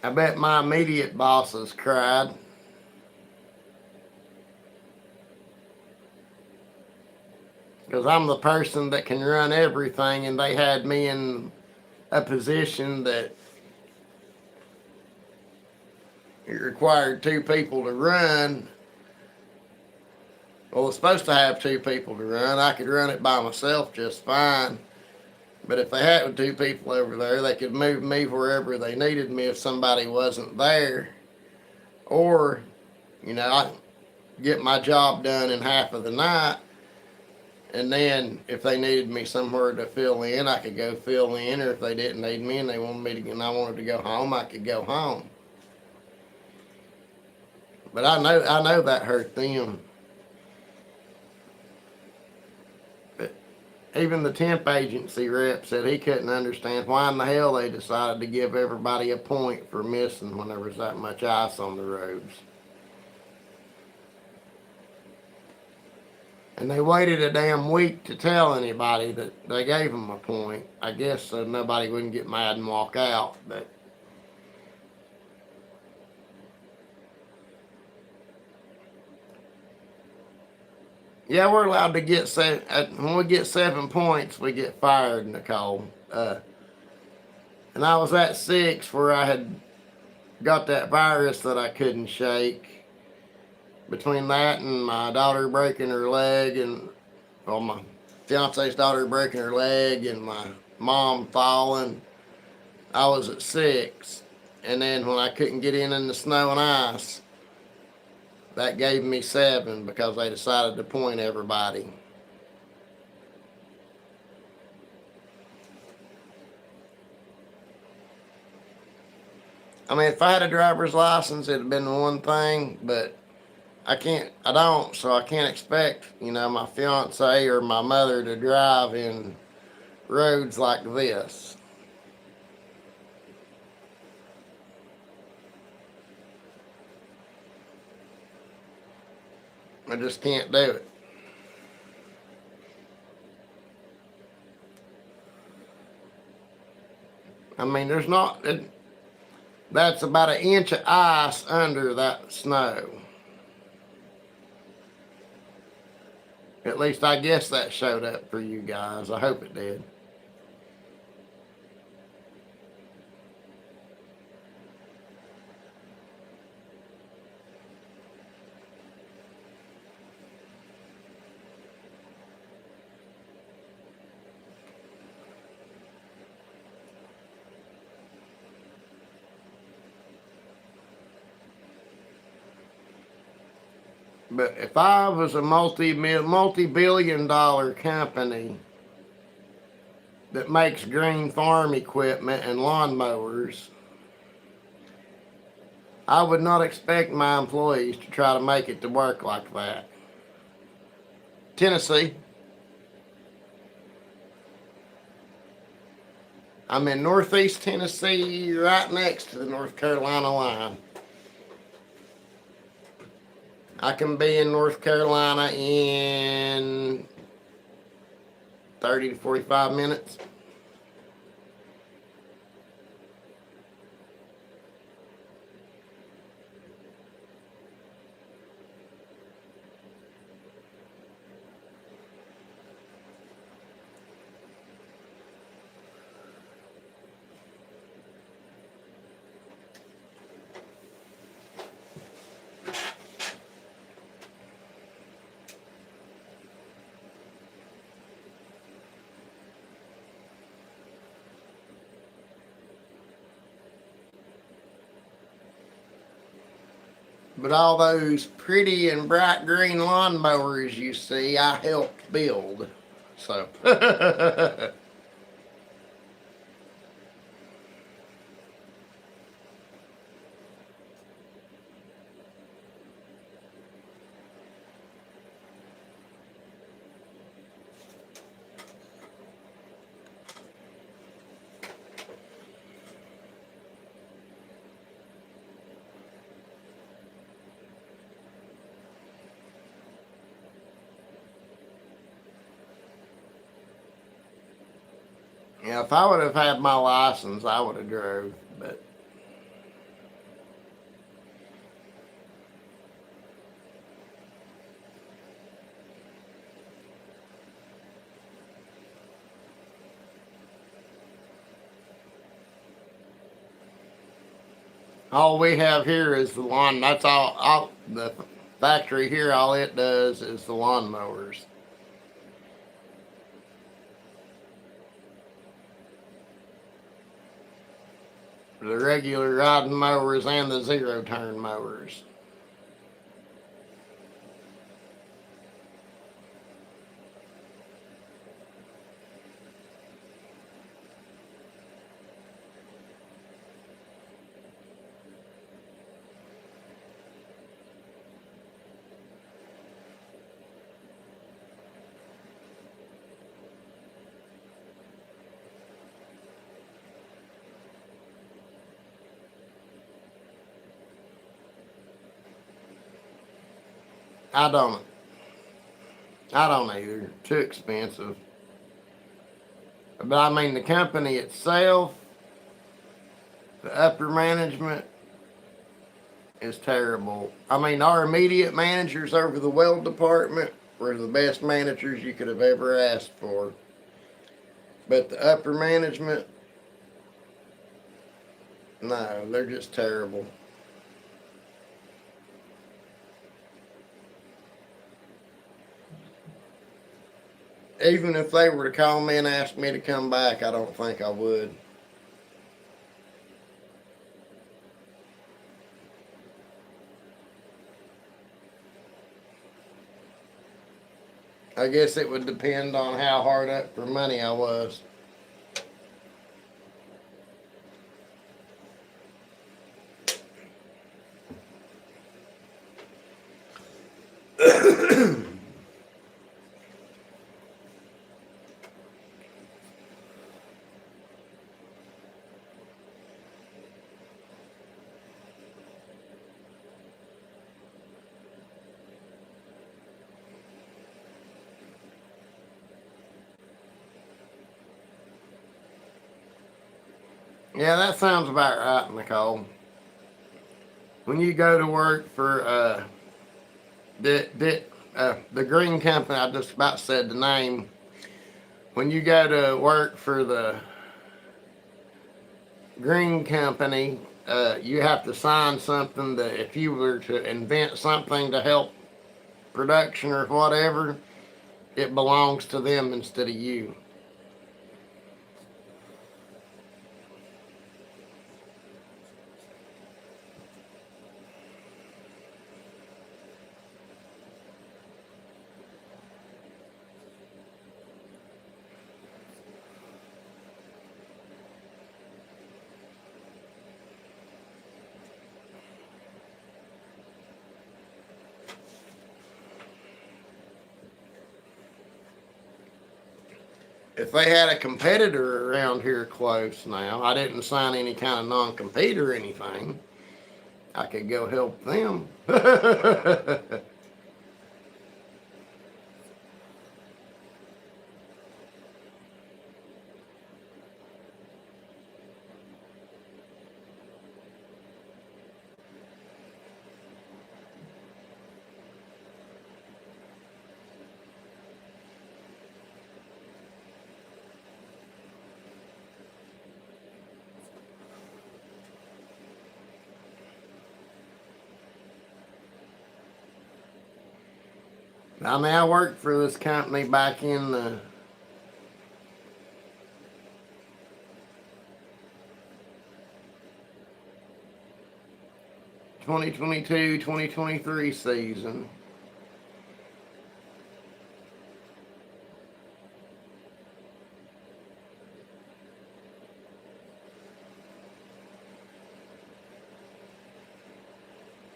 I bet my immediate bosses cried. Because I'm the person that can run everything, and they had me in a position that it required two people to run. Well, it's supposed to have two people to run. I could run it by myself just fine. But if they had two people over there, they could move me wherever they needed me if somebody wasn't there. Or, I get my job done in half of the night. And then if they needed me somewhere to fill in, I could go fill in. Or if they didn't need me and they wanted me to, and I wanted to go home, I could go home. But I know that hurt them. But even the temp agency rep said he couldn't understand why in the hell they decided to give everybody a point for missing when there was that much ice on the roads. And they waited a damn week to tell anybody that they gave them a point. I guess so nobody wouldn't get mad and walk out. But yeah, we're allowed to get when we get 7 points, we get fired, Nicole. And I was at 6 where I had got that virus that I couldn't shake. Between that and my daughter breaking her leg, and my fiance's daughter breaking her leg, and my mom falling, I was at 6. And then when I couldn't get in the snow and ice, that gave me 7 because they decided to point everybody. I mean, if I had a driver's license, it'd have been one thing, but I don't, so I can't expect, my fiance or my mother to drive in roads like this. I just can't do it. I mean, there's not, that's about an inch of ice under that snow. At least I guess that showed up for you guys. I hope it did. But if I was a multi-billion dollar company that makes green farm equipment and lawnmowers, I would not expect my employees to try to make it to work like that. Tennessee. I'm in northeast Tennessee, right next to the North Carolina line. I can be in North Carolina in 30 to 45 minutes. But all those pretty and bright green lawnmowers you see, I helped build. So. Yeah, if I would have had my license, I would have drove. But all we have here is the lawn. That's all the factory here, all it does is the lawnmowers. The regular riding mowers and the zero turn mowers. I don't. I don't either. Too expensive. But I mean, the company itself, the upper management is terrible. I mean, our immediate managers over the weld department were the best managers you could have ever asked for. But the upper management, no, they're just terrible. Even if they were to call me and ask me to come back, I don't think I would. I guess it would depend on how hard up for money I was. Yeah, that sounds about right, Nicole. When you go to work for the green company, I just about said the name. When you go to work for the green company, you have to sign something that if you were to invent something to help production or whatever, it belongs to them instead of you. If they had a competitor around here close now, I didn't sign any kind of non-compete or anything. I could go help them. I now worked for this company back in the 2022-2023 season.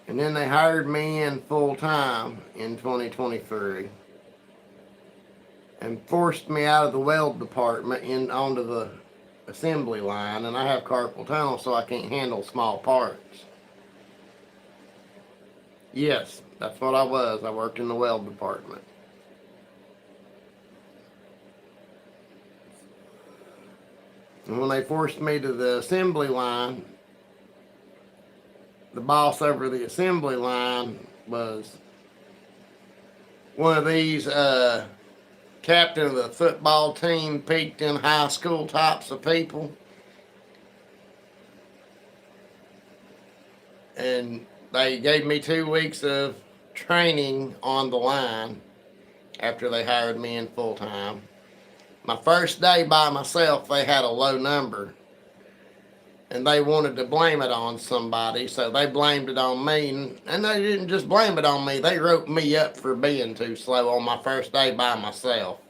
And then they hired me in full time in 2023 and forced me out of the weld department in onto the assembly line. And I have carpal tunnel, so I can't handle small parts. Yes, that's what I was. I worked in the weld department. And when they forced me to the assembly line, the boss over the assembly line was one of these captain of the football team, peaked in high school types of people. And they gave me 2 weeks of training on the line after they hired me in full time. My first day by myself, they had a low number and they wanted to blame it on somebody, so they blamed it on me. And they didn't just blame it on me, they wrote me up for being too slow on my first day by myself.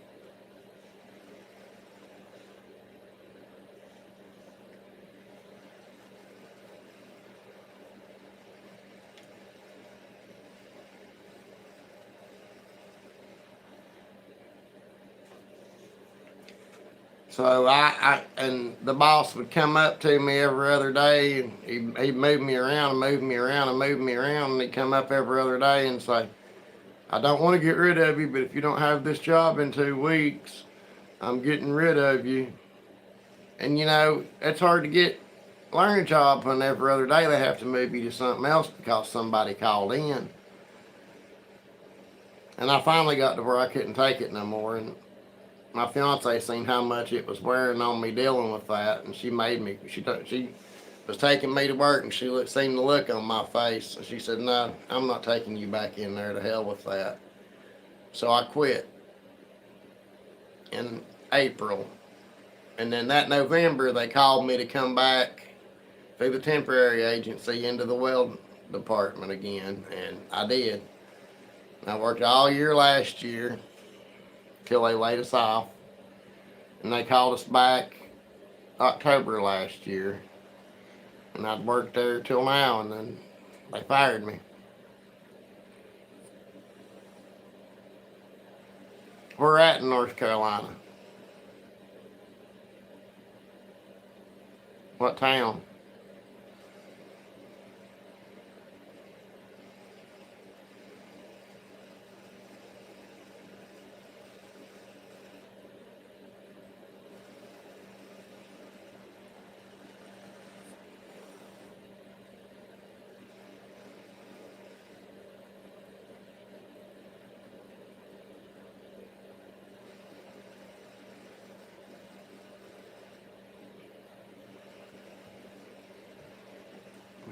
So and the boss would come up to me every other day, and he'd move me around and move me around and move me around, and he'd come up every other day and say, I don't want to get rid of you, but if you don't have this job in 2 weeks, I'm getting rid of you. And you know, it's hard to get learn a job when every other day they have to move you to something else because somebody called in. And I finally got to where I couldn't take it no more, and my fiance seen how much it was wearing on me dealing with that, and she made me. She was taking me to work, and she seen the look on my face, and she said, "No, I'm not taking you back in there. To hell with that." So I quit in April, and then that November they called me to come back through the temporary agency into the weld department again, and I did. I worked all year last year till they laid us off, and they called us back October last year, and I'd worked there till now, and then they fired me. We're at in North Carolina. What town?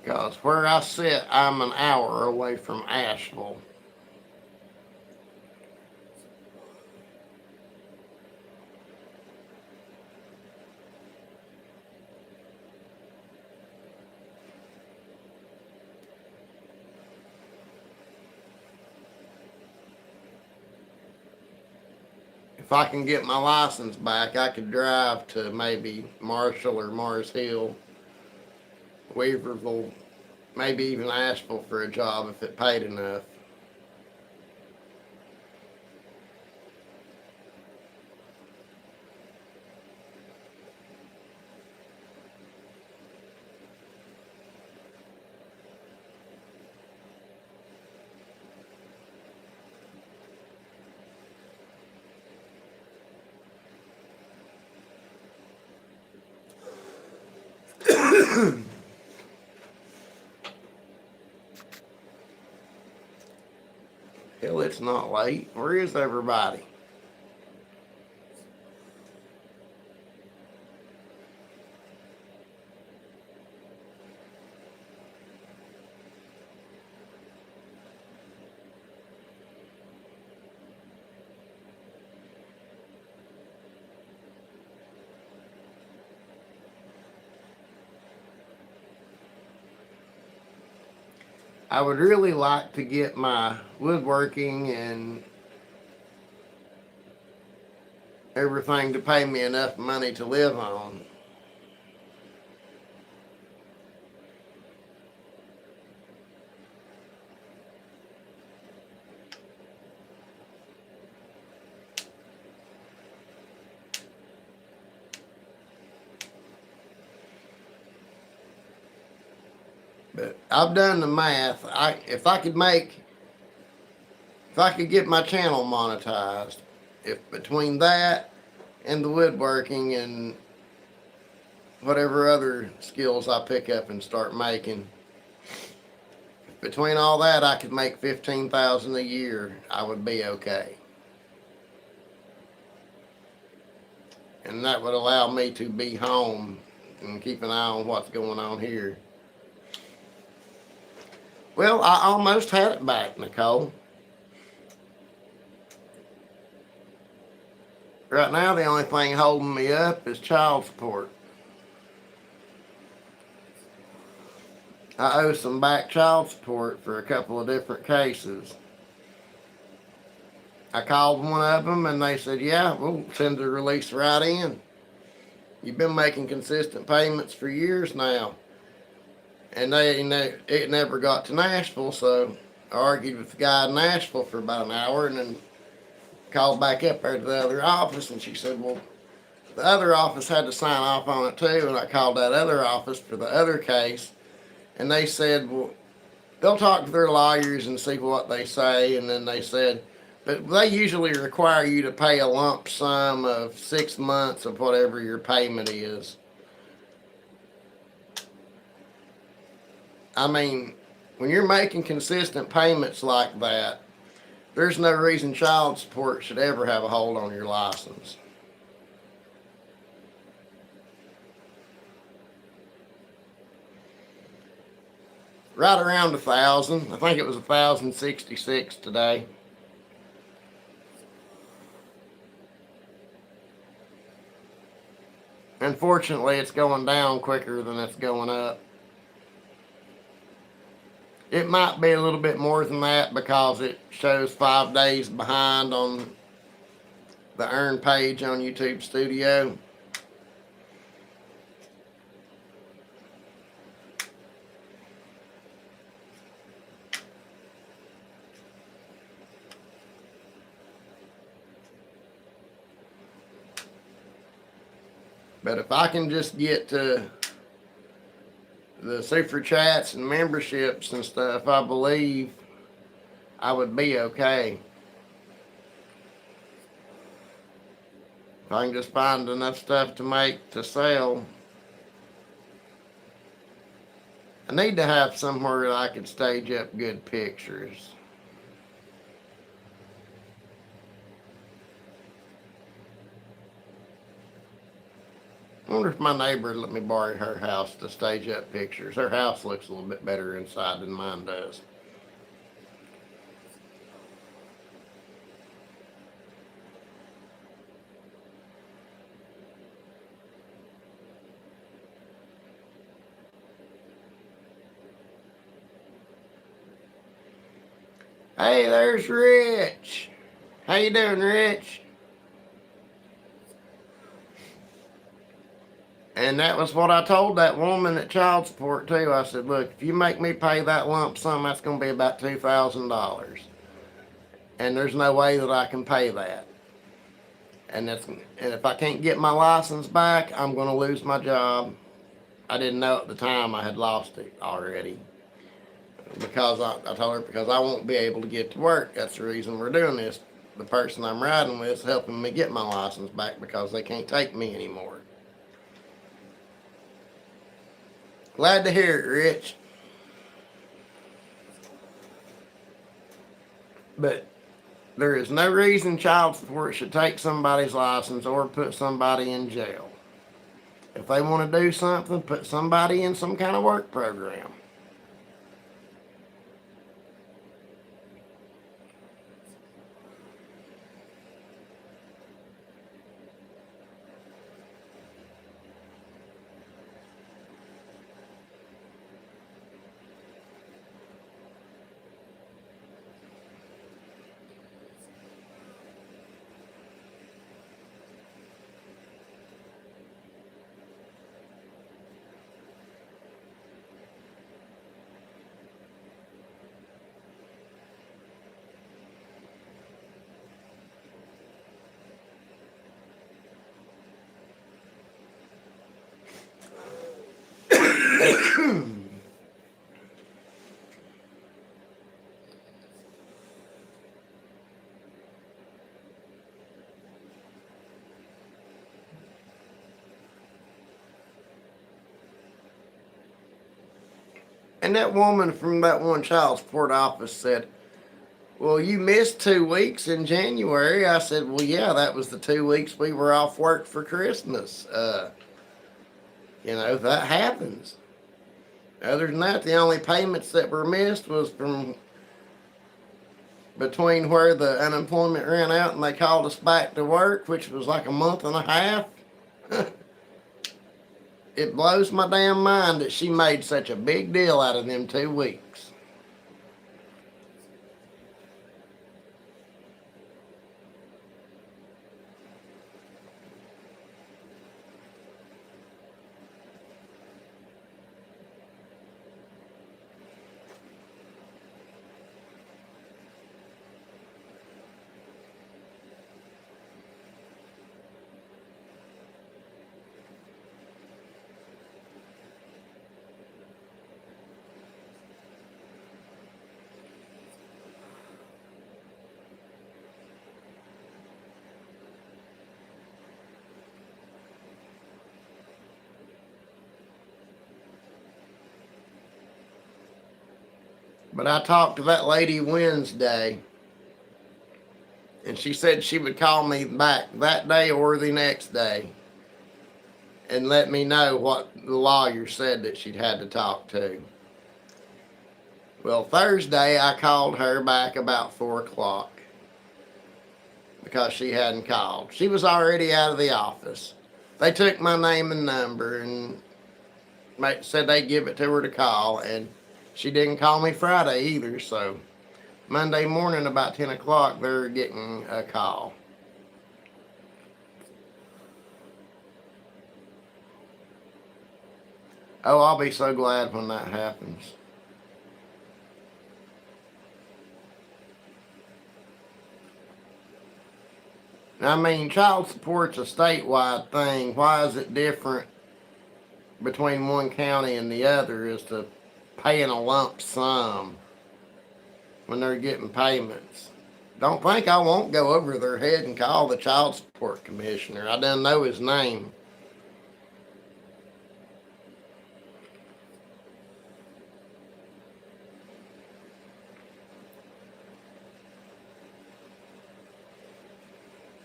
because where I sit, I'm an hour away from Asheville. If I can get my license back, I could drive to maybe Marshall or Mars Hill, Weaverville, maybe even Asheville for a job if it paid enough. Hell, it's not late. Where is everybody? I would really like to get my woodworking and everything to pay me enough money to live on. But I've done the math. If I could get my channel monetized, if between that and the woodworking and whatever other skills I pick up and start making, between all that I could make 15,000 a year, I would be okay. And that would allow me to be home and keep an eye on what's going on here. Well, I almost had it back, Nicole. Right now, the only thing holding me up is child support. I owe some back child support for a couple of different cases. I called one of them and they said, yeah, we'll send the release right in. You've been making consistent payments for years now. And it never got to Nashville, so I argued with the guy in Nashville for about an hour and then called back up there to the other office and she said, well, the other office had to sign off on it too. And I called that other office for the other case and they said, well, they'll talk to their lawyers and see what they say. And then they said, but they usually require you to pay a lump sum of 6 months of whatever your payment is. I mean, when you're making consistent payments like that, there's no reason child support should ever have a hold on your license. Right around 1,000. I think it was 1,066 today. Unfortunately, it's going down quicker than it's going up. It might be a little bit more than that because it shows 5 days behind on the earn page on YouTube Studio. But if I can just get to the super chats and memberships and stuff, I believe I would be okay. If I can just find enough stuff to make to sell. I need to have somewhere that I could stage up good pictures. I wonder if my neighbor would let me borrow her house to stage up pictures. Her house looks a little bit better inside than mine does. Hey, there's Rich. How you doing, Rich? And that was what I told that woman at child support too. I said, look, if you make me pay that lump sum, that's going to be about $2,000, and there's no way that I can pay that. And if I can't get my license back, I'm going to lose my job. I didn't know at the time I had lost it already. Because I told her, because I won't be able to get to work. That's the reason we're doing this. The person I'm riding with is helping me get my license back because they can't take me anymore. Glad to hear it, Rich. But there is no reason child support should take somebody's license or put somebody in jail. If they want to do something, put somebody in some kind of work program. And that woman from that one child support office said, well, you missed 2 weeks in January. I said, well, yeah, that was the 2 weeks we were off work for Christmas. That happens. Other than that, the only payments that were missed was from between where the unemployment ran out and they called us back to work, which was like a month and a half. It blows my damn mind that she made such a big deal out of them 2 weeks. But I talked to that lady Wednesday, and she said she would call me back that day or the next day and let me know what the lawyer said that she'd had to talk to. Well, Thursday I called her back about 4 o'clock because she hadn't called. She was already out of the office. They took my name and number and said they'd give it to her to call, and she didn't call me Friday either, so Monday morning about 10 o'clock they're getting a call. Oh, I'll be so glad when that happens. I mean, child support's a statewide thing. Why is it different between one county and the other as to paying a lump sum when they're getting payments? Don't think I won't go over their head and call the child support commissioner. I don't know his name.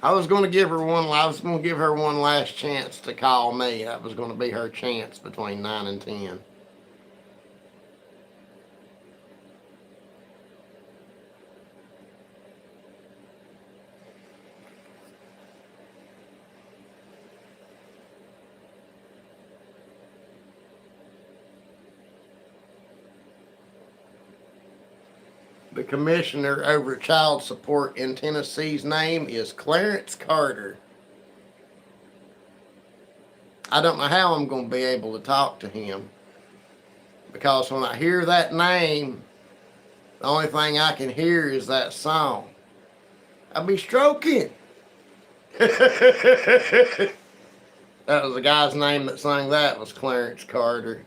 I was going to give her one. I was going to give her one last chance to call me. That was going to be her chance between 9 and 10. The commissioner over child support in Tennessee's name is Clarence Carter. I don't know how I'm going to be able to talk to him, because when I hear that name, the only thing I can hear is that song. I'll be stroking. That was the guy's name that sang that, was Clarence Carter.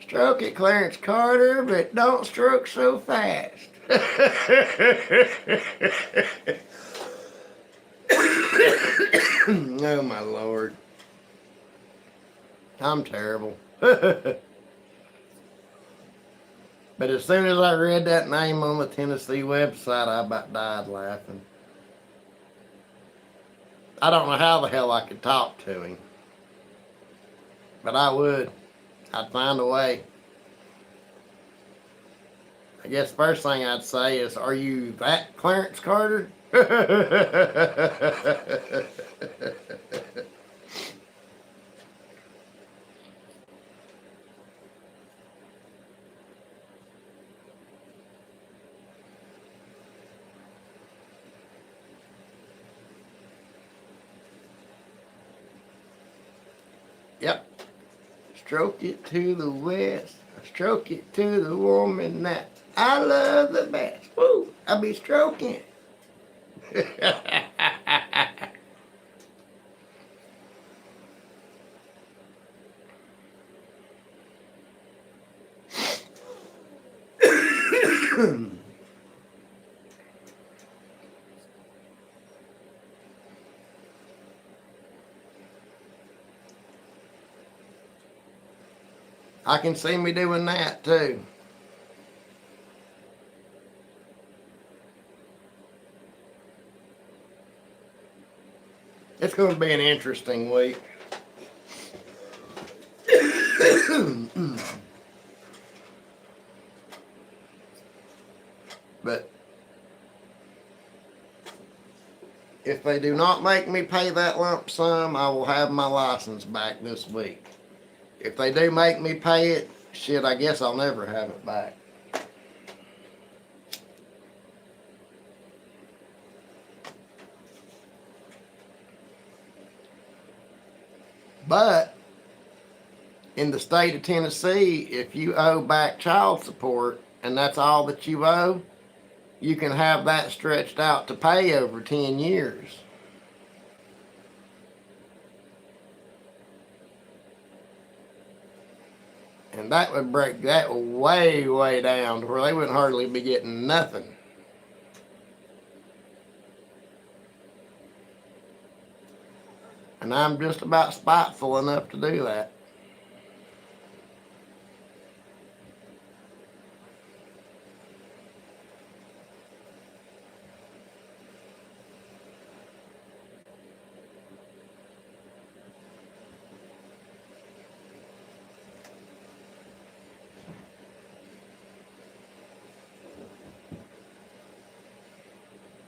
Stroke it, Clarence Carter, but don't stroke so fast. Oh, my Lord. I'm terrible. But as soon as I read that name on the Tennessee website, I about died laughing. I don't know how the hell I could talk to him, but I would. I'd find a way. I guess the first thing I'd say is, are you that Clarence Carter? Yep. Stroke it to the west. Stroke it to the woman that I love the best. Woo! I'll be stroking. I can see me doing that too. It's going to be an interesting week. But if they do not make me pay that lump sum, I will have my license back this week. If they do make me pay it, shit, I guess I'll never have it back. But in the state of Tennessee, if you owe back child support and that's all that you owe, you can have that stretched out to pay over 10 years. And that would break that way, way down to where they wouldn't hardly be getting nothing. And I'm just about spiteful enough to do that.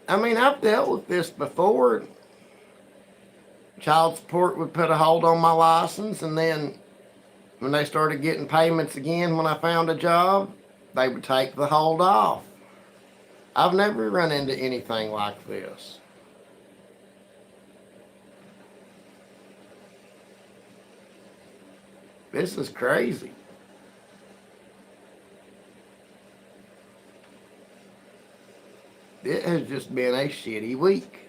I mean, I've dealt with this before. Child support would put a hold on my license, and then when they started getting payments again when I found a job, they would take the hold off. I've never run into anything like this. This is crazy. It has just been a shitty week.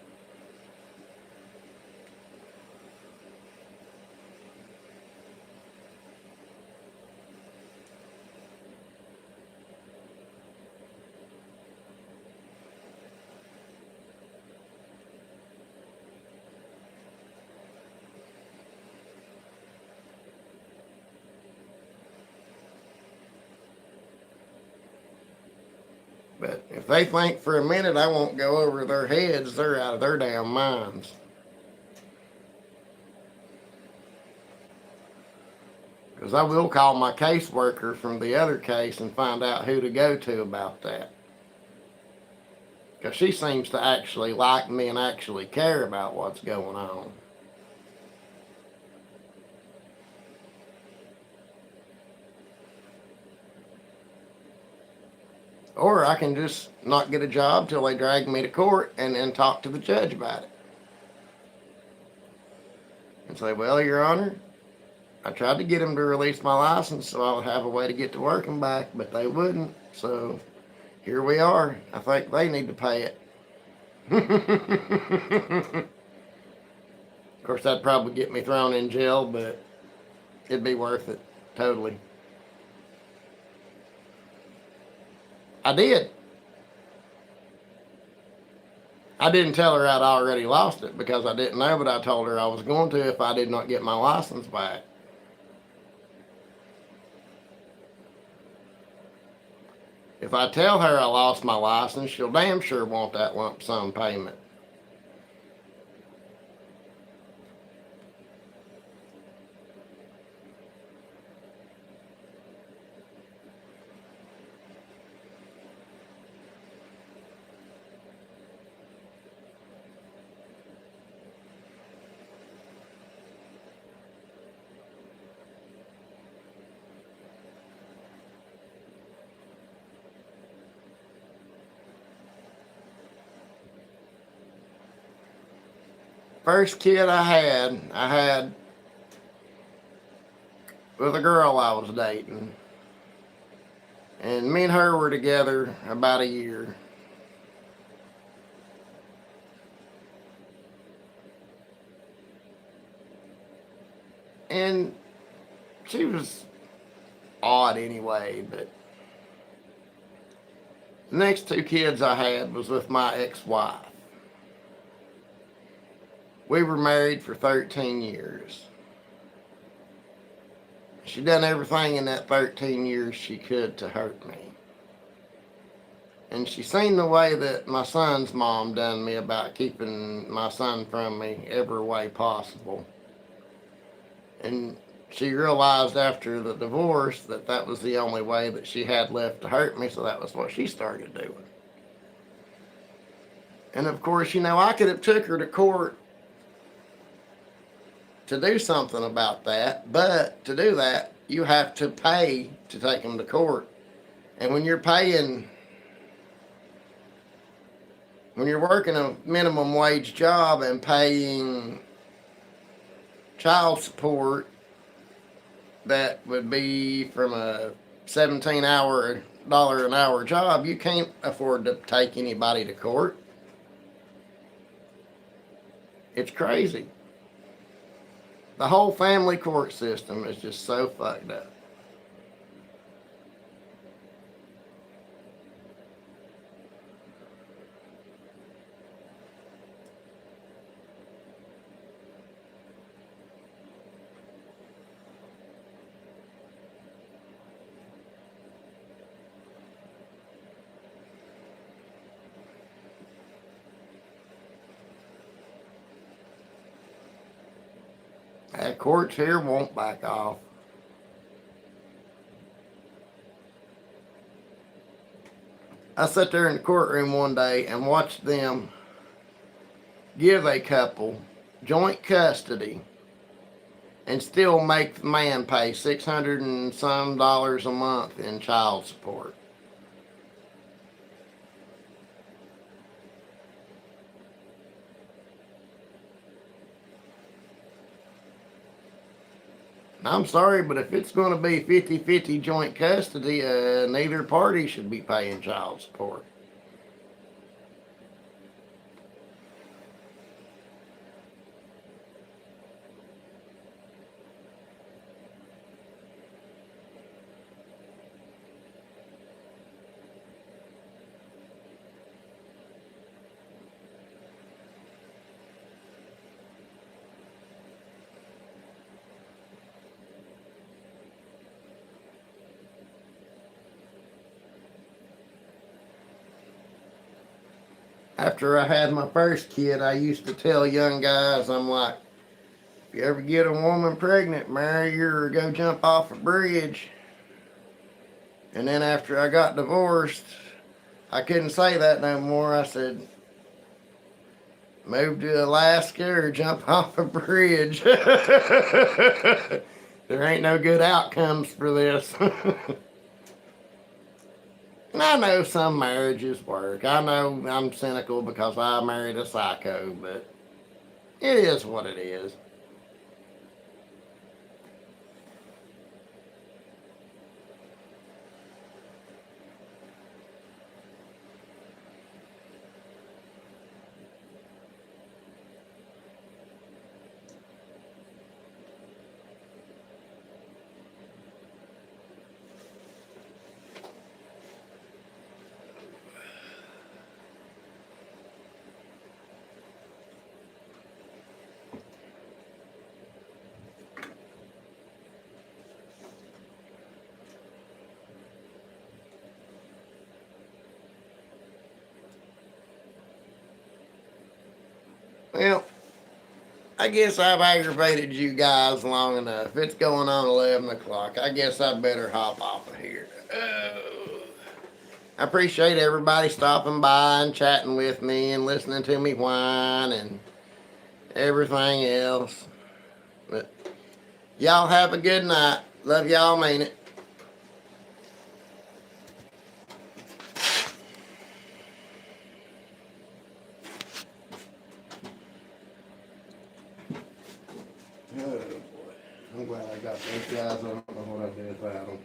But if they think for a minute I won't go over their heads, they're out of their damn minds. Because I will call my caseworker from the other case and find out who to go to about that. Because she seems to actually like me and actually care about what's going on. Or I can just not get a job till they drag me to court and then talk to the judge about it. And say, well, Your Honor, I tried to get them to release my license so I would have a way to get to work and back, but they wouldn't. So here we are. I think they need to pay it. Of course, that'd probably get me thrown in jail, but it'd be worth it. Totally. I did. I didn't tell her I'd already lost it because I didn't know, but I told her I was going to if I did not get my license back. If I tell her I lost my license, she'll damn sure want that lump sum payment. First kid I had with a girl I was dating. And me and her were together about a year. And she was odd anyway, but the next two kids I had was with my ex-wife. We were married for 13 years. She done everything in that 13 years she could to hurt me. And she seen the way that my son's mom done me about keeping my son from me every way possible. And she realized after the divorce that that was the only way that she had left to hurt me, so that was what she started doing. And of course, I could have took her to court to do something about that, but to do that, you have to pay to take them to court. And when you're working a minimum wage job and paying child support, that would be from a $17 an hour job, you can't afford to take anybody to court. It's crazy. The whole family court system is just so fucked up. That courts here won't back off. I sat there in the courtroom one day and watched them give a couple joint custody and still make the man pay $600 and some a month in child support. I'm sorry, but if it's going to be 50-50 joint custody, neither party should be paying child support. after I had my first kid, I used to tell young guys, I'm like, if you ever get a woman pregnant, marry her or go jump off a bridge. And then after I got divorced, I couldn't say that no more. I said, move to Alaska or jump off a bridge. There ain't no good outcomes for this. And I know some marriages work. I know I'm cynical because I married a psycho, but it is what it is. Well, I guess I've aggravated you guys long enough. It's going on 11 o'clock. I guess I better hop off of here. I appreciate everybody stopping by and chatting with me and listening to me whine and everything else. But y'all have a good night. Love y'all, mean it. Oh boy. I'm glad I got those guys. I don't know what I'd do without them.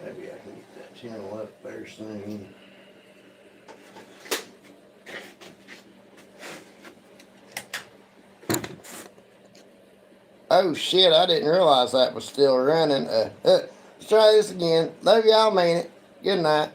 Maybe I can get that channel up there soon. Oh shit, I didn't realize that was still running. Let's try this again. Love y'all, mean it. Good night.